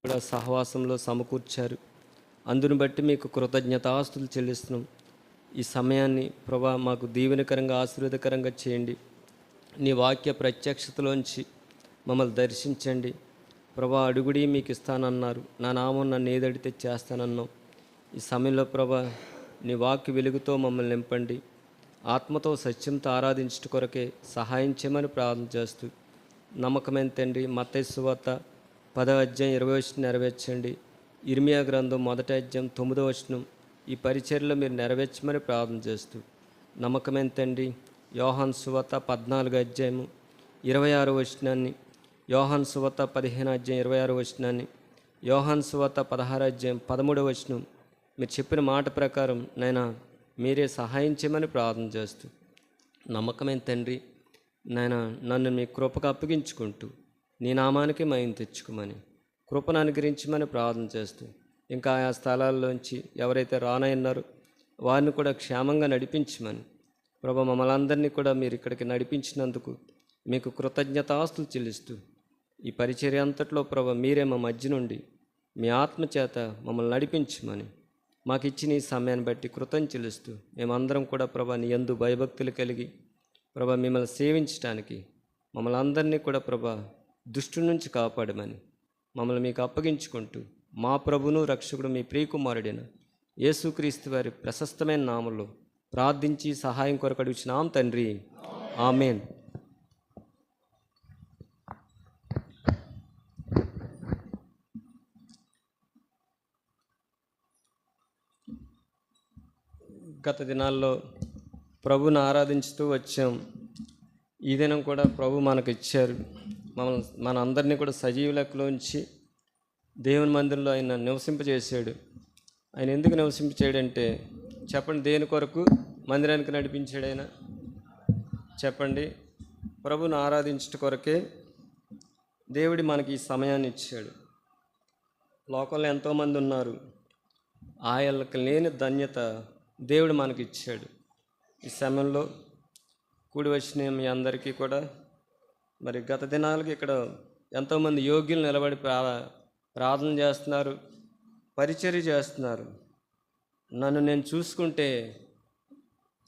కూడా సహవాసంలో సమకూర్చారు. అందును బట్టి మీకు కృతజ్ఞతాస్తులు చెల్లిస్తున్నాం. ఈ సమయాన్ని ప్రభా మాకు దీవెనకరంగా ఆశీర్వాదకరంగా చేయండి. నీ వాక్య ప్రత్యక్షతలోంచి మమ్మల్ని దర్శించండి. ప్రభా అడుగుడి మీకు ఇస్తానన్నారు, నా నామం నన్ను ఏదడితే చేస్తానన్నాం. ఈ సమయంలో ప్రభా నీ వాక్య వెలుగుతో మమ్మల్ని నింపండి. ఆత్మతో సత్యంతో ఆరాధించట కొరకే సహాయం చేయమని ప్రార్థన చేస్తూ నమ్మకమైన తండ్రి మత్తయి సువార్త 10వ అధ్యాయం 20వ వచనం నెరవేర్చండి. ఇర్మియా గ్రంథం 1వ అధ్యాయం 9వ వచనం ఈ పరిచర్యలో మీరు నెరవేర్చమని ప్రార్థన చేస్తూ నమ్మకమైన తండ్రి యోహాను సువార్త 14వ అధ్యాయము 26వ వచనాన్ని, యోహాను సువార్త 15వ అధ్యాయం 26వ వచనాన్ని, యోహాను సువార్త 16వ అధ్యాయం 13వ వచనం మీరు చెప్పిన మాట ప్రకారం నైనా మీరే సహాయం చేయమని ప్రార్థన చేస్తూ నమ్మకమైన తండ్రి నాయన నన్ను మీ కృపకు అప్పగించుకుంటూ నీ నామానికి మహిమ తెచ్చుకోమని కృపను అనుగ్రహించమని ప్రార్థన చేస్తూ ఇంకా ఆయా స్థలాల్లోంచి ఎవరైతే రానయ్యారో వారిని కూడా క్షేమంగా నడిపించమని ప్రభా మమ్మల్ని అందరినీ కూడా మీరు ఇక్కడికి నడిపించినందుకు మీకు కృతజ్ఞతాస్తులు చెల్లిస్తూ ఈ పరిచర్య అంతట్లో ప్రభా మీరే మా మధ్య నుండి మీ ఆత్మచేత మమ్మల్ని నడిపించమని మాకు ఇచ్చిన ఈ సమయాన్ని బట్టి కృతం చెల్లిస్తూ మేమందరం కూడా ప్రభా నీ యందు భయభక్తులు కలిగి ప్రభా మిమ్మల్ని సేవించడానికి మమ్మల్ని అందరినీ కూడా ప్రభా దుష్టు నుంచి కాపాడమని మమ్మల్ని మీకు అప్పగించుకుంటూ మా ప్రభును రక్షకుడు మీ ప్రియకుమారుడైన యేసుక్రీస్తు వారి ప్రశస్తమైన నామంలో ప్రార్థించి సహాయం కొరకు అడుగుచున్నాం తండ్రి, ఆమేన్. గత దినాల్లో ప్రభుని ఆరాధించుతూ వచ్చాం. ఈ దినం కూడా ప్రభు మనకు ఇచ్చారు. మన అందరినీ కూడా సజీవ లెక్కలోంచి దేవుని మందిరంలో ఆయన నివసింపజేశాడు. ఆయన ఎందుకు నివసింపచేయడంటే చెప్పండి, దేని కొరకు మందిరానికి నడిపించాడు ఆయన? చెప్పండి. ప్రభుని ఆరాధించట కొరకే దేవుడి మనకి ఈ సమయాన్ని ఇచ్చాడు. లోకంలో ఎంతోమంది ఉన్నారు, ఆయనకు లేని ధన్యత దేవుడు మనకి ఇచ్చాడు. ఈ సమయంలో కూడి వచ్చిన మీ అందరికీ కూడా మరి గత దినాలకి ఇక్కడ ఎంతోమంది యోగ్యులు నిలబడి ప్రార్థన చేస్తున్నారు, పరిచర్య చేస్తున్నారు. నన్ను నేను చూసుకుంటే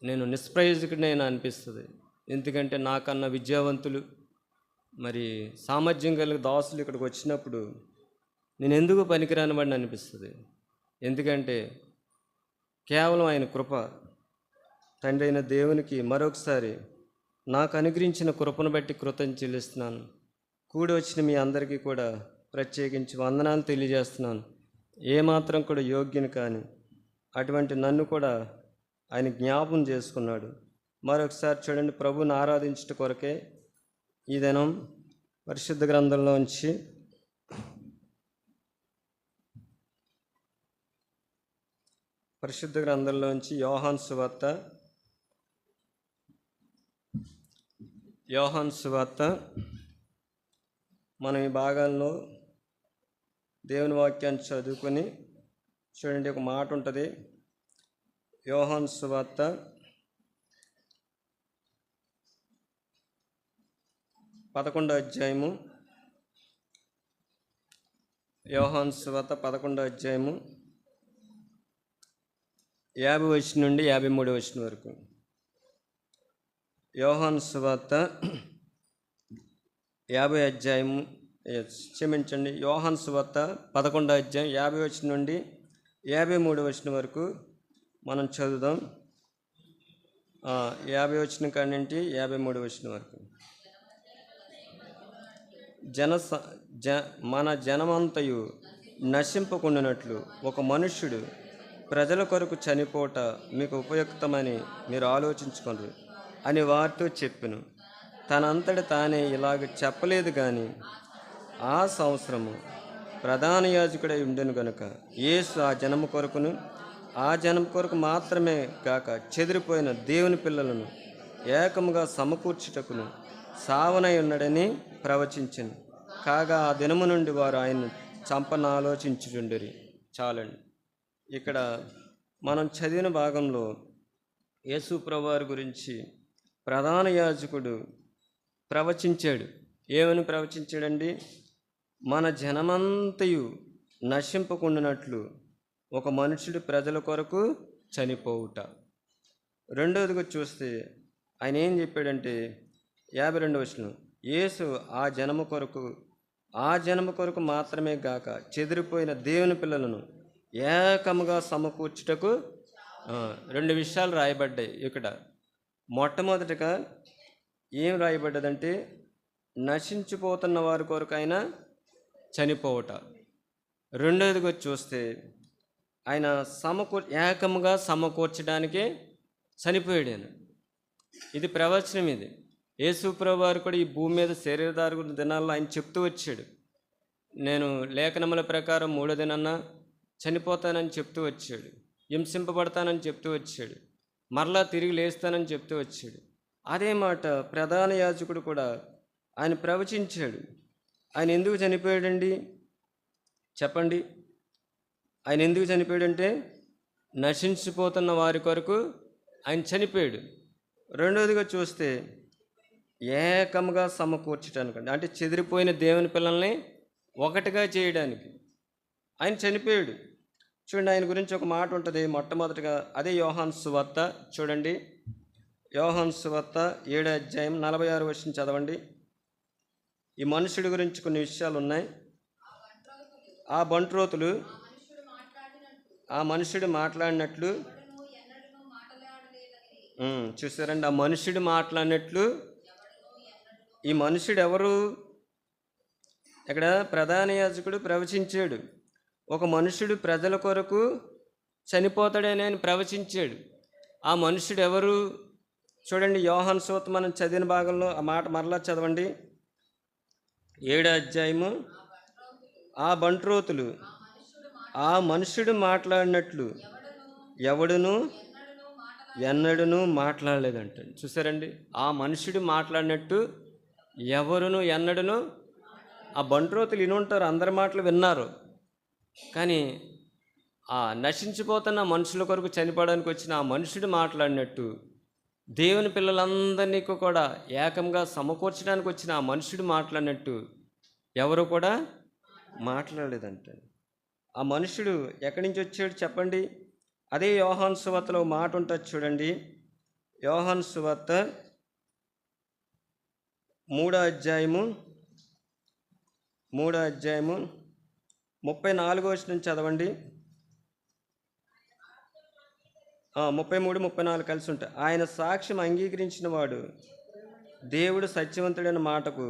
నేను నిష్ప్రయోజకుడినైనా అనిపిస్తుంది. ఎందుకంటే నాకన్నా విద్యావంతులు మరి సామర్థ్యం కలిగిన దాసులు ఇక్కడికి వచ్చినప్పుడు నేను ఎందుకు పనికిరాని వాడిని అనిపిస్తుంది. ఎందుకంటే కేవలం ఆయన కృప. తండ్రి అయిన దేవునికి మరొకసారి నాకు అనుగ్రహించిన కృపను బట్టి కృతజ్ఞత చెల్లిస్తున్నాను. కూడి వచ్చిన మీ అందరికీ కూడా ప్రత్యేకించి వందనాలు తెలియజేస్తున్నాను. ఏమాత్రం కూడా యోగ్యను కానీ అటువంటి నన్ను కూడా ఆయన జ్ఞాపం చేసుకున్నాడు. మరొకసారి చూడండి, ప్రభుని ఆరాధించట కొరకే ఈ దినం పరిశుద్ధ గ్రంథంలోంచి యోహాను సువార్త మనం ఈ భాగంలో దేవుని వాక్యాన్ని చదువుకొని చూడండి. ఒక మాట ఉంటుంది, యోహాను సువార్త 11వ అధ్యాయము, యోహాను సువార్త 11వ అధ్యాయము 50 వచనం నుండి 53 వచనం వరకు. యోహాను సువార్త 50వ అధ్యాయము క్షమించండి యోహాను సువార్త 11వ అధ్యాయం 50 వచనం నుండి 53 వచనం వరకు మనం చదువుదాం. 50 వచనం కాడి నుండి 53 వచనం వరకు. మన జనమంతయు నశింపకుండానట్లు ఒక మనుష్యుడు ప్రజల కొరకు చనిపోట మీకు ఉపయుక్తమని మీరు ఆలోచించుకోండి అని వారితో చెప్పెను. తనంతట తానే ఇలాగ చెప్పలేదు కానీ ఆ సంవత్సరము ప్రధాన యాజకుడై ఉండెను గనుక యేసు ఆ జనము కొరకు మాత్రమే కాక చెదిరిపోయిన దేవుని పిల్లలను ఏకముగా సమకూర్చుటకును సావనై ఉన్నాడని ప్రవచించెను. కాగా ఆ దినము నుండి వారు ఆయన్ను చంపనాలోచించుచుండిరి. చాలండి. ఇక్కడ మనం చదివిన భాగంలో యేసు ప్రభువారి గురించి ప్రధాన యాజకుడు ప్రవచించాడు. ఏమని ప్రవచించాడండి? మన జనమంతయు నశింపకుండానట్లు ఒక మనుషుడు ప్రజల కొరకు చనిపోవుట. రెండవదిగా చూస్తే ఆయన ఏం చెప్పాడంటే 52వ వచనం, యేసు ఆ జనము కొరకు మాత్రమే గాక చెదిరిపోయిన దేవుని పిల్లలను ఏకముగా సమకూర్చుటకు. రెండు విషయాలు రాయబడ్డాయి ఇక్కడ. మొట్టమొదటిగా ఏం రాయబడ్డదంటే నశించిపోతున్న వారి కొరకు ఆయన చనిపోవట. రెండవదిగా చూస్తే ఆయన ఏకముగా సమకూర్చడానికే చనిపోయాడు ఆయన. ఇది ప్రవచనం. ఇది యేసుప్రభు వారు కూడా ఈ భూమి మీద శరీరధారణ దినాల్లో ఆయన చెప్తూ వచ్చాడు. నేను లేఖనముల ప్రకారం 3వ దినాన చనిపోతానని చెప్తూ వచ్చాడు, హింసింపబడతానని చెప్తూ వచ్చాడు, మరలా తిరిగి లేస్తానని చెప్తూ వచ్చాడు. అదే మాట ప్రధాన యాజకుడు కూడా ఆయన ప్రవచించాడు. ఆయన ఎందుకు చనిపోయాడండి చెప్పండి? ఆయన ఎందుకు చనిపోయాడంటే నశించిపోతున్న వారి కొరకు ఆయన చనిపోయాడు. రెండవదిగా చూస్తే ఏకముగా సమకూర్చడానికి, అంటే చెదిరిపోయిన దేవుని పిల్లల్ని ఒకటిగా చేయడానికి ఆయన చనిపోయాడు. చూడండి, ఆయన గురించి ఒక మాట ఉంటుంది. మొట్టమొదటిగా అదే యోహాను సువార్త చూడండి. యోహాను సువార్త 7వ అధ్యాయం 46వ వచనం చదవండి. ఈ మనుషుడి గురించి కొన్ని విషయాలు ఉన్నాయి. ఆ బంట్రోతులు ఆ మనుషుడు మాట్లాడినట్లు చూసారండి. ఆ మనుషుడు మాట్లాడినట్లు ఈ మనుషుడు ఎవరు? ఇక్కడ ప్రధాన యాజకుడు ప్రవచించాడు. ఒక మనుషుడు ప్రజల కొరకు చనిపోతాడని ఆయన ప్రవచించాడు. ఆ మనుషుడు ఎవరు చూడండి. యోహాను సువార్త మనం చదివిన భాగంలో ఆ మాట మరలా చదవండి. 7వ అధ్యాయము, ఆ బంట్రోతులు ఆ మనుషుడు మాట్లాడినట్లు ఎవడును ఎన్నడూను మాట్లాడలేదంట. చూసారండి, ఆ మనుషుడు మాట్లాడినట్టు ఎవరును ఎన్నడూను. ఆ బంట్రోతులు వినుంటారు, అందరి మాటలు విన్నారు. కానీ ఆ నశించిపోతున్న మనుషుల కొరకు చనిపోవడానికి వచ్చిన ఆ మనుషుడు మాట్లాడినట్టు దేవుని పిల్లలందరినీ కూడా ఏకంగా సమకూర్చడానికి వచ్చిన ఆ మనుషుడు మాట్లాడినట్టు ఎవరు కూడా మాట్లాడలేదంట. ఆ మనుషుడు ఎక్కడి నుంచి వచ్చాడు చెప్పండి? అదే యోహాను సువార్తలో మాట ఉంటుంది చూడండి. యోహాను సువార్త 3వ అధ్యాయము 34వ వచనం చదవండి. 33, 34 కలిసి ఉంటాయి. ఆయన సాక్ష్యం అంగీకరించిన వాడు దేవుడు సత్యవంతుడైన మాటకు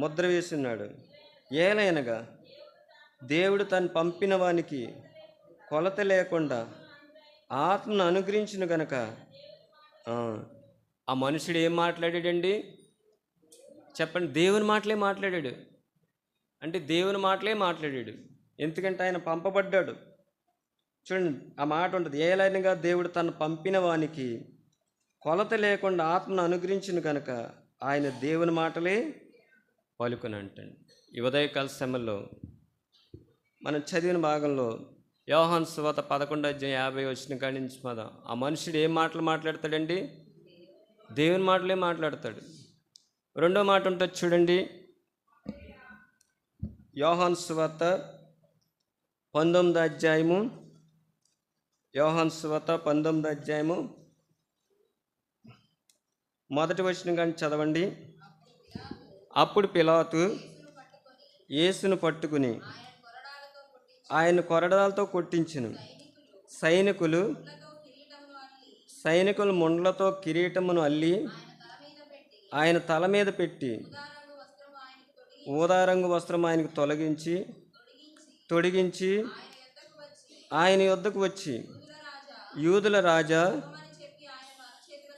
ముద్ర వేస్తున్నాడు. ఏలైనగా దేవుడు తను పంపిన వానికి కొలత లేకుండా ఆత్మను అనుగ్రహించిన గనక. ఆ మనుషుడు ఏం మాట్లాడాడండి చెప్పండి? దేవుని మాటలే మాట్లాడాడు. అంటే దేవుని మాటలే మాట్లాడాడు, ఎందుకంటే ఆయన పంపబడ్డాడు. చూడండి, ఆ మాట ఉంటుంది. ఏలైనగా దేవుడు తను పంపిన వానికి కొలత లేకుండా ఆత్మను అనుగ్రహించిన కనుక ఆయన దేవుని మాటలే పలుకుని అంటండి. ఈ ఉదయకాల సమయంలో మనం చదివిన భాగంలో యోహాను సువార్త 11వ అధ్యాయం 50 వచనం కాడి నుంచి ఆ మనుషుడు ఏం మాటలు మాట్లాడతాడండి? దేవుని మాటలే మాట్లాడతాడు. రెండో మాట ఉంటుంది చూడండి. యోహాను సువార్త 19వ అధ్యాయము, యోహాను సువార్త 19వ అధ్యాయము 1వ వచనం కానీ చదవండి. అప్పుడు పిలాతు యేసును పట్టుకుని ఆయన కొరడాలతో కొట్టించెను. సైనికులు ముండ్లతో కిరీటమును అల్లి ఆయన తల మీద పెట్టి ఊదారంగు వస్త్రం ఆయనకు తొడిగించి ఆయన యొద్దకు వచ్చి, యూదుల రాజా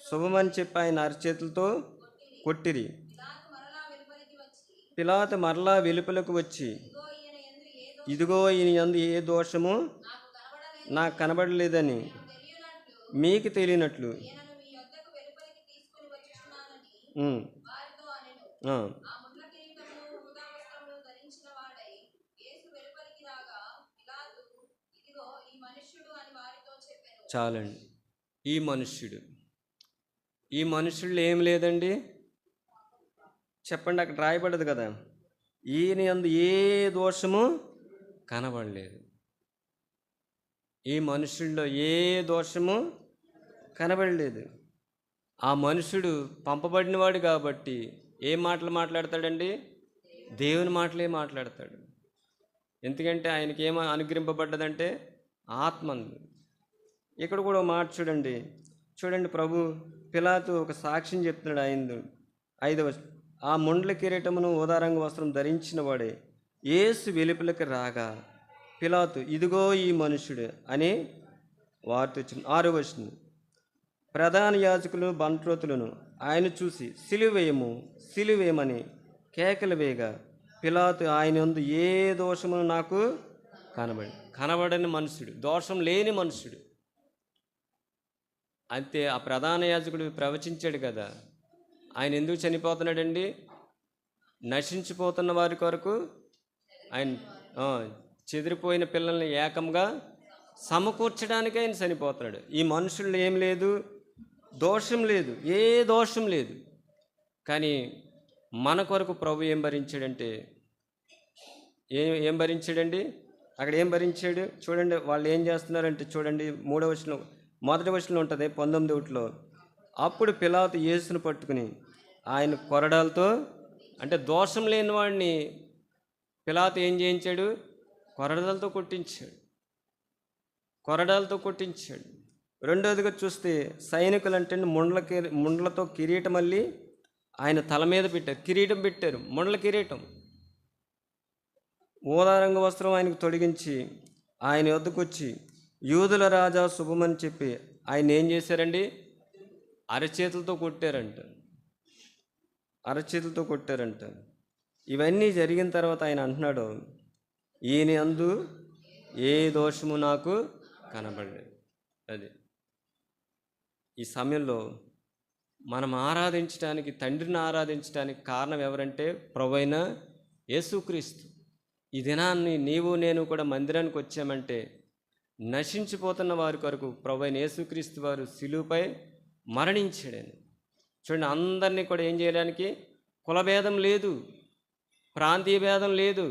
శుభమని చెప్పి ఆయన అరచేతులతో కొట్టిరి. పిలాతు మరలా వెలుపలకు వచ్చి, ఇదిగో ఈయన యందు ఏ దోషము నాకు కనబడలేదని మీకు తెలియనట్లు చాలండి. ఈ మనుషుల్లో ఏం లేదండి చెప్పండి? అక్కడ రాయబడ్డది కదా, ఈయన యందు ఏ దోషము కనబడలేదు. ఈ మనుషుల్లో ఏ దోషము కనబడలేదు. ఆ మనుషుడు పంపబడినవాడు కాబట్టి ఏ మాటలు మాట్లాడతాడండి? దేవుని మాటలే మాట్లాడతాడు. ఎందుకంటే ఆయనకి ఏమో అనుగ్రహింపబడ్డదంటే ఆత్మ. ఇక్కడ కూడా ఒక మాట చూడండి. ప్రభు పిలాతు ఒక సాక్ష్యం చెప్తున్నాడు. 5వ ఆ ముండ్ల కిరీటమును ఊదారంగ వస్త్రం ధరించిన వాడే యేసు వెలుపలికి రాగా పిలాతు ఇదిగో ఈ మనుషుడు అని వార్త వచ్చింది. 6వ వచనం ప్రధాన యాజకులు బంట్రోతులను ఆయన చూసి సిలువేయమని కేకలు వేయగా పిలాతు ఆయన యందు ఏ దోషమును నాకు కనబడని మనుషుడు, దోషం లేని మనుషుడు. అంతే. ఆ ప్రధాన యాజకుడు ప్రవచించాడు కదా, ఆయన ఎందుకు చనిపోతున్నాడండి? నశించిపోతున్న వారి కొరకు ఆయన చెదిరిపోయిన పిల్లల్ని ఏకంగా సమకూర్చడానికి ఆయన చనిపోతున్నాడు. ఈ మనుషుల్లో ఏం లేదు, దోషం లేదు, ఏ దోషం లేదు. కానీ మన కొరకు ప్రభు ఏం భరించాడంటే ఏం భరించాడండి? అక్కడ ఏం భరించాడు చూడండి. వాళ్ళు ఏం చేస్తున్నారంటే చూడండి, 3వ వచనం, మొదటి వచనంలో ఉంటుంది 19వ. అప్పుడు పిలాతు యేసును పట్టుకుని ఆయన కొరడాలతో, అంటే దోషం లేని వాడిని పిలాతు ఏం చేయించాడు? కొరడాలతో కొట్టించాడు. రెండోదిగా చూస్తే సైనికులు అంటే ముండ్లతో కిరీటం మళ్ళీ ఆయన తల మీద పెట్టారు, కిరీటం పెట్టారు, ముండ్ల కిరీటం. ఊదారంగ వస్త్రం ఆయనకు తొడిగించి ఆయన వద్దకు వచ్చి యూదుల రాజా శుభమని చెప్పి ఆయన ఏం చేశారండి? అరచేతులతో కొట్టారంట. ఇవన్నీ జరిగిన తర్వాత ఆయన అంటున్నాడు, ఈయన యందు ఏ దోషము నాకు కనబడలేదు. అది ఈ సమయంలో మనం ఆరాధించడానికి, తండ్రిని ఆరాధించడానికి కారణం ఎవరంటే ప్రభువైన యేసుక్రీస్తు. ఈ దినాన్ని నీవు నేను కూడా మందిరానికి వచ్చామంటే నశించిపోతున్న వారి కొరకు ప్రభువైన యేసుక్రీస్తు వారు శిలువపై మరణించాడని. చూడండి, అందరినీ కూడా ఏం చేయడానికి కులభేదం లేదు, ప్రాంతీయ భేదం లేదు,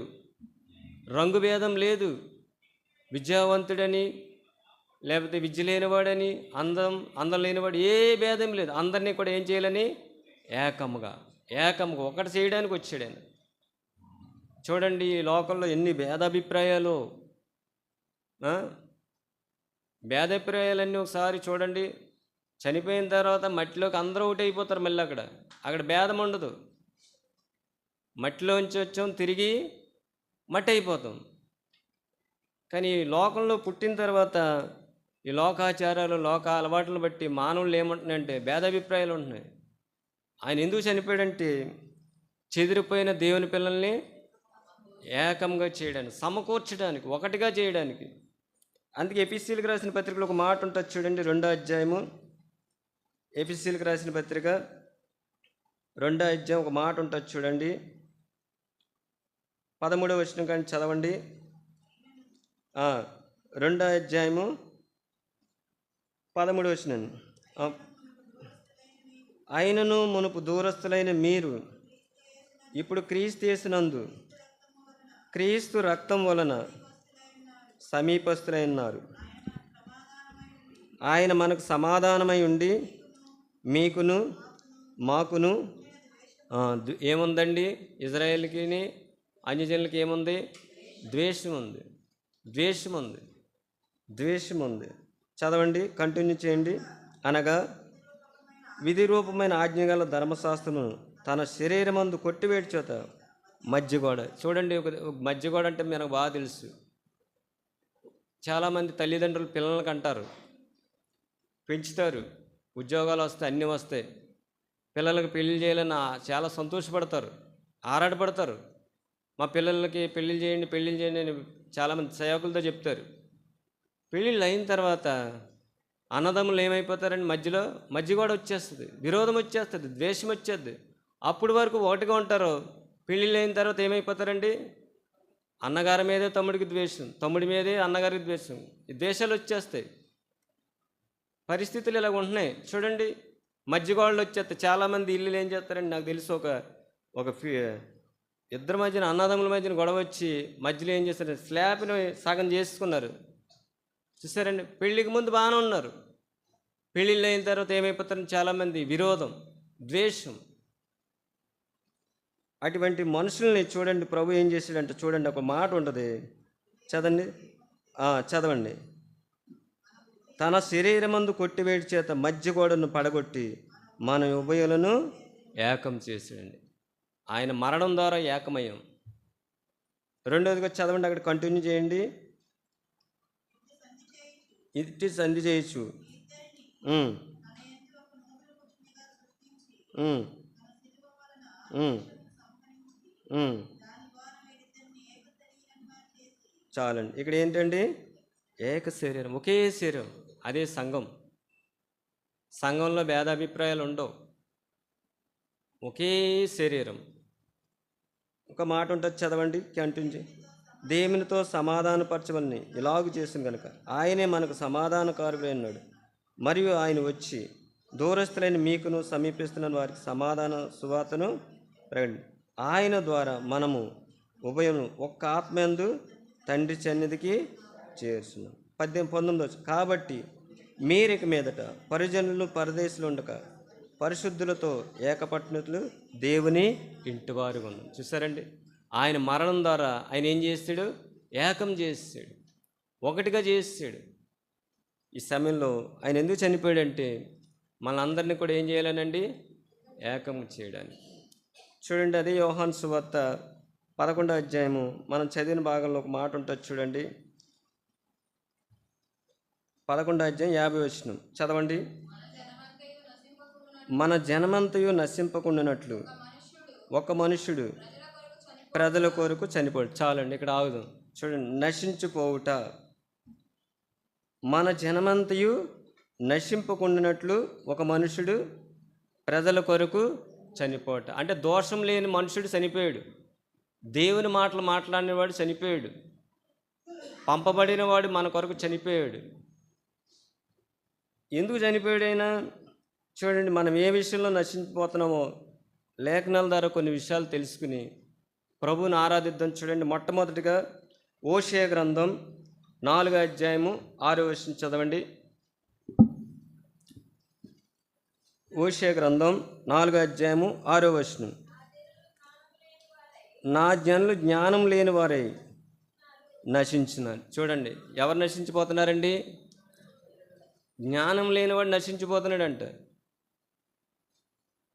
రంగు భేదం లేదు, విద్యావంతుడని లేకపోతే విద్య లేనివాడని, అందం లేనివాడు, ఏ భేదం లేదు. అందరినీ కూడా ఏం చేయాలని ఏకముగా ఒకటి చేయడానికి వచ్చాడు ఆయన. చూడండి, ఈ లోకంలో ఎన్ని భేదాభిప్రాయాలు, భేదాభిప్రాయాలన్నీ ఒకసారి చూడండి. చనిపోయిన తర్వాత మట్టిలోకి అందరూ ఒకటి అయిపోతారు. మళ్ళీ అక్కడ భేదం ఉండదు. మట్టిలోంచి వచ్చాం, తిరిగి మట్టి అయిపోతాం. కానీ ఈ లోకంలో పుట్టిన తర్వాత ఈ లోకాచారాలు, లోక అలవాట్లను బట్టి మానవులు ఏమంటున్నాయంటే భేదాభిప్రాయాలు ఉంటున్నాయి. ఆయన ఎందుకు చనిపోయాడంటే చెదిరిపోయిన దేవుని పిల్లల్ని ఏకంగా చేయడానికి, సమకూర్చడానికి, ఒకటిగా చేయడానికి. అందుకే ఎఫెసీయులకు రాసిన పత్రికలో ఒక మాట ఉంటుంది చూడండి, 2వ అధ్యాయము, ఎఫెసీయులకు రాసిన పత్రిక 2వ అధ్యాయం ఒక మాట ఉంటుంది చూడండి, 13వ వచనం కానీ చదవండి. 2వ అధ్యాయము 13వ వచనం. ఆయనను మునుపు దూరస్తులైన మీరు ఇప్పుడు క్రీస్తు యేసునందు క్రీస్తు రక్తం వలన సమీపస్తులై ఉన్నారు. ఆయన మనకు సమాధానమై ఉండి మీకును మాకును ఏముందండి? ఇజ్రాయేల్కి అన్యజనులకి ఏముంది? ద్వేషం ఉంది. చదవండి, కంటిన్యూ చేయండి. అనగా విధి రూపమైన ఆజ్ఞగల ధర్మశాస్త్రమును తన శరీరమందు కొట్టివేడి చేత మధ్యగోడ. చూడండి, ఒక మధ్యగోడ అంటే మనకు బాగా తెలుసు. చాలామంది తల్లిదండ్రులు పిల్లలకి అంటారు, పెంచుతారు, ఉద్యోగాలు వస్తాయి, అన్నీ వస్తాయి, పిల్లలకి పెళ్లి చేయాలని చాలా సంతోషపడతారు, ఆరాటపడతారు. మా పిల్లలకి పెళ్ళిళ్ళు చేయండి అని చాలామంది సేవకులతో చెప్తారు. పెళ్ళిళ్ళు అయిన తర్వాత అన్నదమ్ములు ఏమైపోతారండి? మధ్యగోడ వచ్చేస్తుంది, విరోధం వచ్చేస్తుంది, ద్వేషం వచ్చేస్తుంది. అప్పటి వరకు ఒకటిగా ఉంటారు. పెళ్ళిళ్ళు అయిన తర్వాత ఏమైపోతారండి? అన్నగారి మీదే తమ్ముడికి ద్వేషం, తమ్ముడి మీదే అన్నగారికి ద్వేషం, ఈ ద్వేషాలు వచ్చేస్తాయి. పరిస్థితులు ఇలాగ ఉంటున్నాయి. చూడండి, మధ్యగోడలు వచ్చేస్తాయి. చాలామంది ఇల్లులు ఏం చేస్తారండి? నాకు తెలిసి ఒక ఇద్దరి మధ్యన అన్నదమ్ముల మధ్యన గొడవ వచ్చి మధ్యలో ఏం చేశారు, స్లాబ్ని సగం చేసుకున్నారు. చూసారండి, పెళ్ళికి ముందు బాగానే ఉన్నారు, పెళ్ళిళ్ళు అయిన తర్వాత ఏమైపోతారు, చాలామంది విరోధం, ద్వేషం. అటువంటి మనుషుల్ని చూడండి ప్రభు ఏం చేశాడంటే, చూడండి ఒక మాట ఉంటుంది, చదవండి, చదవండి. తన శరీరమందు కొట్టివేడి చేత మధ్య గోడను పడగొట్టి మన ఉభయులను ఏకం చేశాడండి. ఆయన మరణం ద్వారా ఏకమయం. రెండోదిగా చదవండి, అక్కడ కంటిన్యూ చేయండి. ఇట్టి సంధి చేయొచ్చు. చాలండి. ఇక్కడ ఏంటండి, ఏక శరీరం, ఒకే శరీరం, అదే సంఘం. సంఘంలో భేదాభిప్రాయాలు ఉండవు, ఒకే శరీరం. ఒక మాట ఉంటుంది, చదవండి, కంటిన్యూ. దేవునితో సమాధానపరచవలని ఇలాగు చేసింది కనుక ఆయనే మనకు సమాధానకారుడైనాడు. మరియు ఆయన వచ్చి దూరస్తులైన మీకును సమీపిస్తున్న వారికి సమాధాన సువార్తను ప్రకటించి ఆయన ద్వారా మనము ఉభయము ఒక్క ఆత్మయందు తండ్రి సన్నిధికి చేర్చున్నాం. 19 కాబట్టి మీరిక మీదట పరిజనులు పరదేశులు ఉండక పరిశుద్ధులతో ఏకపట్టినట్లు దేవుని ఇంటివారు ఉన్నాం. చూసారండి, ఆయన మరణం ద్వారా ఆయన ఏం చేస్తాడు, ఏకం చేస్తాడు, ఒకటిగా చేస్తాడు. ఈ సమయంలో ఆయన ఎందుకు చనిపోయాడంటే మనందరినీ కూడా ఏం చేయాలనండి, ఏకం చేయడానికి. చూడండి, అది యోహాను సువార్త 11వ అధ్యాయము మనం చదివిన భాగంలో ఒక మాట ఉంటుంది, చూడండి. 11వ అధ్యాయం 50వ వచనం చదవండి. మన జనమంతయు నశింపకుండానట్లు ఒక మనుష్యుడు ప్రజల కొరకు చనిపోడు. చాలండి, ఇక్కడ ఆగుదాం. చూడండి, నశించిపోవుట, మన జనమంతయు నశింపకుండానట్లు ఒక మనుషుడు ప్రజల కొరకు చనిపోవట. అంటే దోషం లేని మనుషుడు చనిపోయాడు, దేవుని మాటలు మాట్లాడినవాడు చనిపోయాడు, పంపబడిన వాడు మన కొరకు చనిపోయాడు. ఎందుకు చనిపోయాడు ఆయన? చూడండి, మనం ఏ విషయంలో నశించిపోతున్నామో లేఖనాల ద్వారా కొన్ని విషయాలు తెలుసుకుని ప్రభువుని ఆరాధిద్దాం. చూడండి, మొట్టమొదటిగా ఓషియా గ్రంథం 4వ అధ్యాయము 6వ వచనం చదవండి. ఓషియా గ్రంథం 4వ అధ్యాయము 6వ వచనం. నా జనులు జ్ఞానం లేని వారై నశించినారు. చూడండి, ఎవరు నశించిపోతున్నారండి? జ్ఞానం లేనివాడు నశించిపోతున్నాడంట.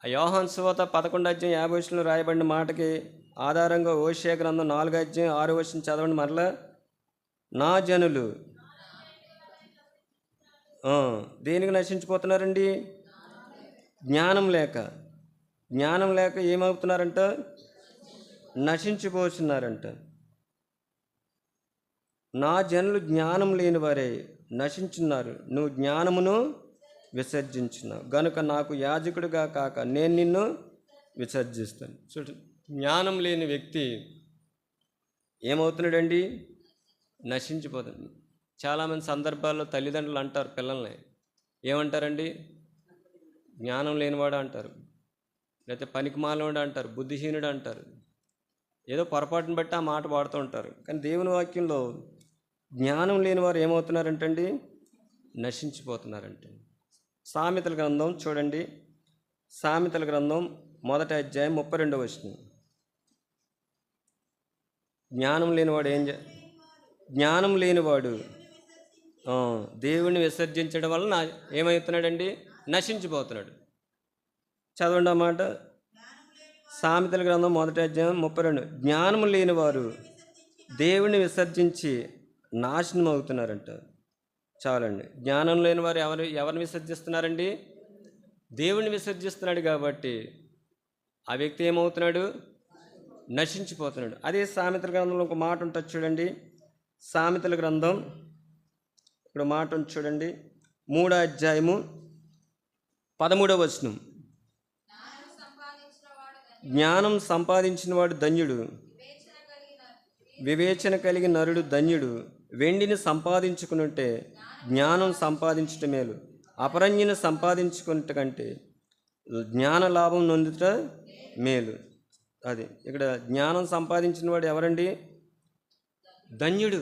యోహాను సువార్త 11వ అధ్యాయం 50వ వచనంలో రాయబడిన మాటకి ఆధారంగా ఓషియా గ్రంథం 4వ అధ్యాయం 6వ వచనం చదవండి మరలా. నా జనులు దేనికి నశించిపోతున్నారండి? జ్ఞానం లేక. జ్ఞానం లేక ఏమవుతున్నారంట? నశించిపోతున్నారంట. నా జనులు జ్ఞానం లేని వారే నశించున్నారు, నువ్వు జ్ఞానమును విసర్జించున్నావు గనుక నాకు యాజకుడిగా కాక నేను నిన్ను విసర్జిస్తాను. చూడు, జ్ఞానం లేని వ్యక్తి ఏమవుతున్నాడండి? నశించిపోతుంది. చాలామంది సందర్భాల్లో తల్లిదండ్రులు అంటారు పిల్లల్ని, ఏమంటారండి? జ్ఞానం లేనివాడు అంటారు, లేకపోతే పనికిమాలినవాడు అంటారు, బుద్ధిహీనుడు అంటారు. ఏదో పొరపాటును బట్టి ఆ మాట వాడుతూ ఉంటారు. కానీ దేవుని వాక్యంలో జ్ఞానం లేని వారు ఏమవుతున్నారంటండి? నశించిపోతున్నారంట. సామెతల గ్రంథం చూడండి, సామెతల గ్రంథం 1వ అధ్యాయం 32వ వచనం. జ్ఞానం లేనివాడు జ్ఞానం లేనివాడు దేవుణ్ణి విసర్జించడం వలన ఏమవుతున్నాడండి? నశించిపోతున్నాడు. చదవండి ఆ మాట. సామెతల గ్రంథం 1వ అధ్యాయం 32. జ్ఞానం లేనివారు దేవుణ్ణి విసర్జించి నాశనం అవుతున్నారంట. చాలండి, జ్ఞానం లేని వారు ఎవరిని విసర్జిస్తున్నారండి? దేవుణ్ణి విసర్జిస్తున్నాడు. కాబట్టి ఆ వ్యక్తి ఏమవుతున్నాడు? నశించిపోతున్నాడు. అదే సామెతల గ్రంథంలో ఒక మాట ఉంటుంది చూడండి. సామెతల గ్రంథం ఇప్పుడు మాట ఉంది చూడండి, 3వ అధ్యాయము 13వ వచనం. జ్ఞానం సంపాదించిన వాడు ధన్యుడు, వివేచన కలిగిన నరుడు ధన్యుడు. వెండిని సంపాదించుకున్నట్టే జ్ఞానం సంపాదించటం మేలు, అపరంజిని సంపాదించుకున్నట్టు కంటే జ్ఞాన లాభం నొందుట మేలు. అది ఇక్కడ జ్ఞానం సంపాదించిన వాడు ఎవరండి? ధన్యుడు.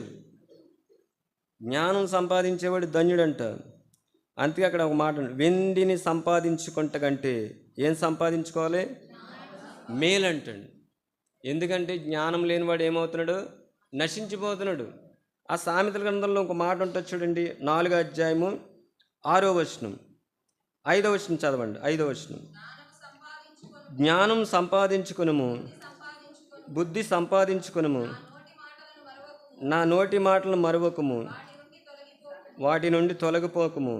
జ్ఞానం సంపాదించేవాడు ధన్యుడు అంట. అందుకే అక్కడ ఒక మాట, వెండిని సంపాదించుకుంట కంటే ఏం సంపాదించుకోవాలి? మేలు అంటండి. ఎందుకంటే జ్ఞానం లేనివాడు ఏమవుతున్నాడు? నశించిపోతున్నాడు. ఆ సామెతల గ్రంథంలో ఒక మాట ఉంటుంది చూడండి, 4వ అధ్యాయము 6వ వచనం, 5వ వచనం చదవండి. 5వ వచనం, జ్ఞానం సంపాదించుకునుము, బుద్ధి సంపాదించుకునుము, నా నోటి మాటలను మరువకము, వాటి నుండి తొలగిపోకము,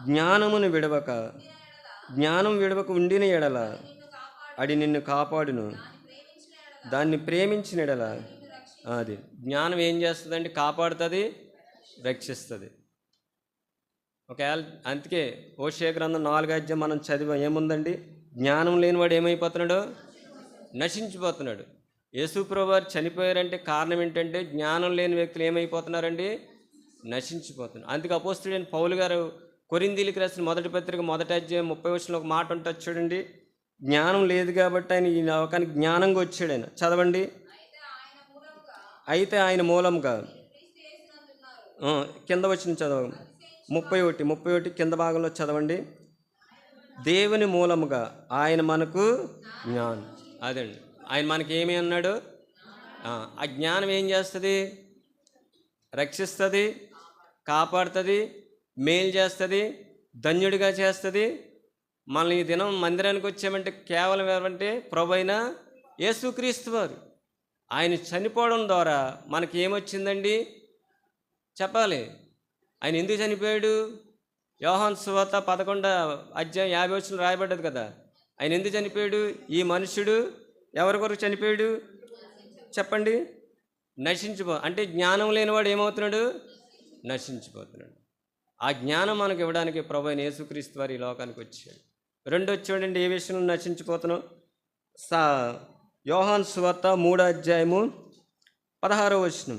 జ్ఞానమును విడవక, జ్ఞానం విడవక ఉండిన ఎడల అది నిన్ను కాపాడును, దాన్ని ప్రేమించిన ఎడల. అది జ్ఞానం ఏం చేస్తుందండి? కాపాడుతుంది, రక్షిస్తుంది. ఒకవేళ అందుకే హోషేయ గ్రంథం 4వ అధ్యాయం మనం చదివాం, ఏముందండి? జ్ఞానం లేనివాడు ఏమైపోతున్నాడు? నశించిపోతున్నాడు. యేసు ప్రభువు వారు చనిపోయారంటే కారణం ఏంటంటే జ్ఞానం లేని వ్యక్తులు ఏమైపోతున్నారండి? నశించిపోతున్నారు. అందుకే అపోస్తలుడైన పౌలు గారు కొరింథీయులకు రాసిన మొదటి పత్రిక 1వ అధ్యాయం 30వ వచనంలో ఒక మాట ఉంటుంది చూడండి, జ్ఞానం లేదు కాబట్టి ఆయన ఈ లోకానికి జ్ఞానంగా వచ్చాడు. ఆయన చదవండి. అయితే ఆయన మూలంగా, కింద వచ్చిన చదవ 31 కింద భాగంలో చదవండి. దేవుని మూలముగా ఆయన మనకు జ్ఞానం. అదండి, ఆయన మనకి ఏమి అన్నాడు? ఆ జ్ఞానం ఏం చేస్తుంది? రక్షిస్తుంది, కాపాడుతుంది, మేలు చేస్తుంది, ధన్యుడిగా చేస్తుంది. మనల్ని ఈ దినం మందిరానికి వచ్చామంటే కేవలం ఏమంటే ప్రభు అయిన యేసుక్రీస్తు వారు ఆయన చనిపోవడం ద్వారా మనకి ఏమొచ్చిందండి చెప్పాలి. ఆయన ఎందుకు చనిపోయాడు? యోహాను సువార్త 11వ అధ్యాయం 50వ వచనంలో రాయబడ్డది కదా. ఆయన ఎందుకు చనిపోయాడు? ఈ మనుష్యుడు ఎవరి కొరకు చనిపోయాడు చెప్పండి? అంటే జ్ఞానం లేనివాడు ఏమవుతున్నాడు? నశించిపోతున్నాడు. ఆ జ్ఞానం మనకు ఇవ్వడానికి ప్రభు అయిన యేసుక్రీస్తు వారు ఈ లోకానికి వచ్చాడు. రెండోది చూడండి, ఏ విషయంలో నశించిపోతున్నాం? యోహాను సువార్త 3వ అధ్యాయము 16వ వచనం.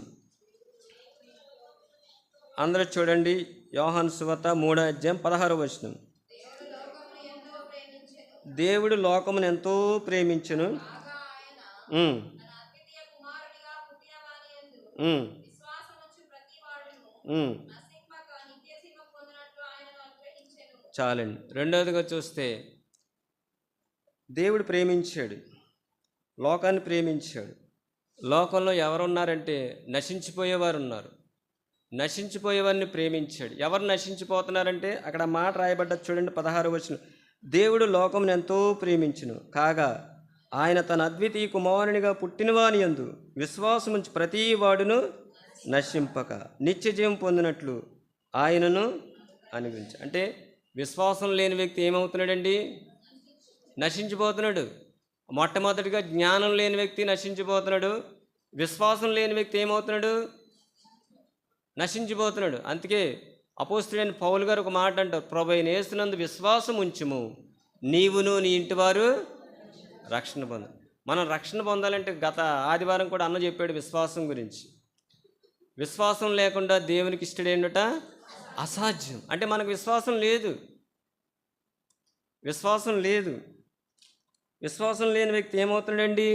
అందరూ చూడండి, యోహాను సువార్త 3వ అధ్యాయం 16వ వచనం. దేవుడు లోకమును ఎంతో ప్రేమించెను, చాలండి. రెండవదిగా చూస్తే దేవుడు ప్రేమించాడు, లోకాన్ని ప్రేమించాడు. లోకంలో ఎవరున్నారంటే నశించిపోయేవారు ఉన్నారు. నశించిపోయేవారిని ప్రేమించాడు. ఎవరు నశించిపోతున్నారంటే అక్కడ మాట రాయబడ్డది చూడండి, 16వ వచనం. దేవుడు లోకమును ఎంతో ప్రేమించును, కాగా ఆయన తన అద్వితీయ కుమారునిగా పుట్టినవాని యందు విశ్వాసముంచి ప్రతి వాడును నశింపక నిత్య జీవం పొందినట్లు ఆయనను అనుగ్రహించు. అంటే విశ్వాసం లేని వ్యక్తి ఏమవుతున్నాడండి? నశించిపోతున్నాడు. మొట్టమొదటిగా జ్ఞానం లేని వ్యక్తి నశించిపోతున్నాడు. విశ్వాసం లేని వ్యక్తి ఏమవుతున్నాడు? నశించిపోతున్నాడు. అందుకే అపోస్తలుడైన పౌలు గారు ఒక మాట అంటారు, ప్రభు అయిన యేసునందు విశ్వాసం ఉంచుము, నీవును నీ ఇంటివారు రక్షణ పొంద. మనం రక్షణ పొందాలంటే గత ఆదివారం కూడా అన్న చెప్పాడు విశ్వాసం గురించి. విశ్వాసం లేకుండా దేవునికి ఇష్టడేంటట అసాధ్యం. అంటే మనకు విశ్వాసం లేదు. విశ్వాసం లేదు. విశ్వాసం లేని వ్యక్తి ఏమవుతున్నాడండి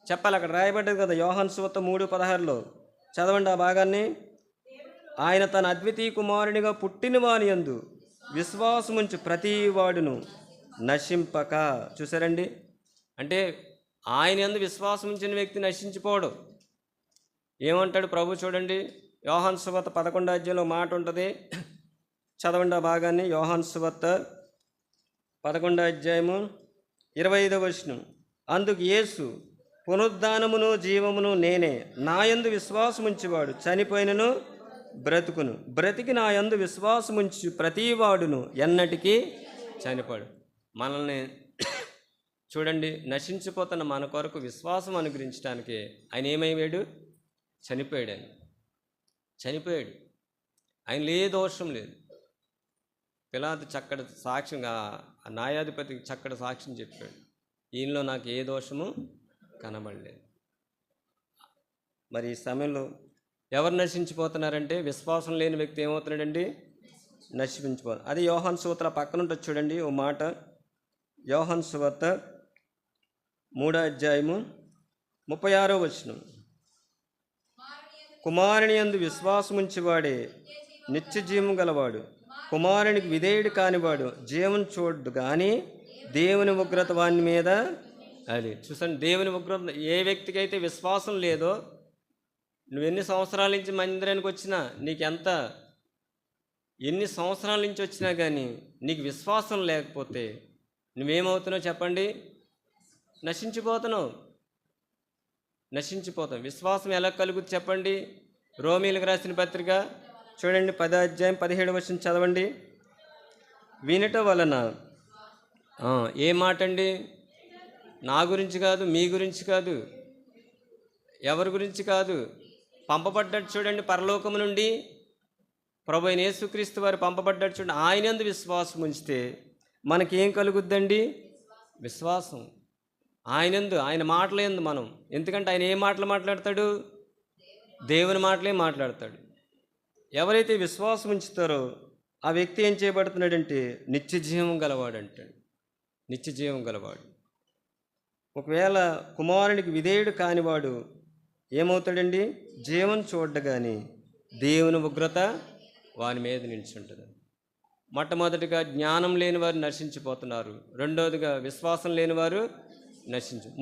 చెప్పాలి. అక్కడ రాయబడ్డది కదా యోహాను సువార్త 3:16లో చదవండి ఆ భాగాన్ని. ఆయన తన అద్వితీయ కుమారునిగా పుట్టిన వాని యందు విశ్వాసముంచి ప్రతి వాడును నశింపక. చూసారండి, అంటే ఆయన యందు విశ్వాసం ఉంచిన వ్యక్తి నశించిపోవడం. ఏమంటాడు ప్రభు చూడండి, యోహాను సువార్త 11వ అధ్యాయంలో మాట ఉంటుంది, చదవండి ఆ భాగాన్ని. యోహాను సువార్త 11వ అధ్యాయము 25వ వచనం. అందుకు యేసు, పునరుద్ధానమును జీవమును నేనే, నా యందు విశ్వాసముంచువాడు చనిపోయినను బ్రతుకును, బ్రతికి నా యందు విశ్వాసముంచు ప్రతివాడును ఎన్నటికీ చనిపోడు. మనల్ని చూడండి, నశించిపోతున్న మన కొరకు విశ్వాసం అనుగ్రహించడానికి ఆయన ఏమయ్యాడు? చనిపోయాడు. ఆయన చనిపోయాడు. ఆయనలో ఏ దోషం లేదు. పిలాతు చక్కటి సాక్ష్యంగా ఆ న్యాయాధిపతికి చక్కటి సాక్ష్యం చెప్పాడు, ఈయనలో నాకు ఏ దోషము కనబడలేదు. మరి ఈ సమయంలో ఎవరు నశించిపోతున్నారంటే విశ్వాసం లేని వ్యక్తి ఏమవుతున్నాడండి? నశించిపోతారు. అది యోహాను సువార్త పక్కన ఉంటుంది చూడండి ఓ మాట. యోహాను సువార్త 3వ అధ్యాయము 36వ వచనం. కుమారుని యందు విశ్వాసముంచువాడే నిత్య జీవం గలవాడు, కుమారునికి విధేయుడు కానివాడు జీవం చూడ్డు కానీ దేవుని ఉగ్రత వాని మీద. అది చూసండి, దేవుని ఉగ్రత ఏ వ్యక్తికి అయితే విశ్వాసం లేదో, నువ్వు ఎన్ని సంవత్సరాల నుంచి మందిరానికి వచ్చినా, ఎన్ని సంవత్సరాల నుంచి వచ్చినా కానీ నీకు విశ్వాసం లేకపోతే నువ్వేమవుతున్నావు చెప్పండి? నశించిపోతావు. విశ్వాసం ఎలా కలుగుతుంది చెప్పండి? రోమీలకు రాసిన పత్రిక చూడండి, 10వ అధ్యాయం 17వ వచనం చదవండి. వినటం వలన ఏ మాట అండి? నా గురించి కాదు, మీ గురించి కాదు, ఎవరి గురించి కాదు, పంపబడ్డాడు చూడండి పరలోకము నుండి ప్రభు అయిన యేసుక్రీస్తు వారు పంపబడ్డాడు చూడండి. ఆయనందు విశ్వాసం ఉంచితే మనకేం కలుగుద్దండి? విశ్వాసం. ఆయన మాటలేందు మనం, ఎందుకంటే ఆయన ఏ మాటలు మాట్లాడతాడు? దేవుని మాటలే మాట్లాడతాడు. ఎవరైతే విశ్వాసం ఉంచుతారో ఆ వ్యక్తి ఏం చేయబడుతున్నాడంటే నిత్య జీవం గలవాడు అంటాడు. నిత్య జీవం గలవాడు. ఒకవేళ కుమారునికి విధేయుడు కానివాడు ఏమవుతాడండి? జీవం చూడగాని దేవుని ఉగ్రత వాని మీద నిలిచుంటుంది. మొట్టమొదటిగా జ్ఞానం లేని వారు నశించిపోతున్నారు, రెండవదిగా విశ్వాసం లేని వారు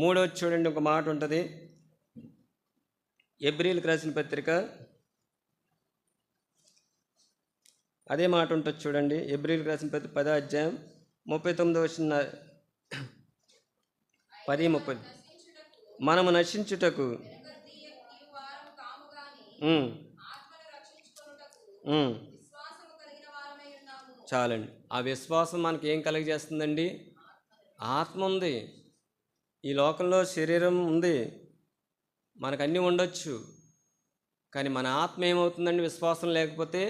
మూడవది చూడండి, ఒక మాట ఉంటుంది ఎబ్రీలకు రాసిన పత్రిక, అదే మాట ఉంటుంది చూడండి. ఎబ్రీలకు రాసిన పత్రిక 10వ అధ్యాయం 39వ వచనం, 10:30. మనము నశించుటకు చాలండి. ఆ విశ్వాసం మనకి ఏం కలిగజేస్తుందండి? ఆత్మ ఉంది. ఈ లోకంలో శరీరం ఉంది, మనకు అన్నీ ఉండొచ్చు, కానీ మన ఆత్మ ఏమవుతుందండి? విశ్వాసం లేకపోతే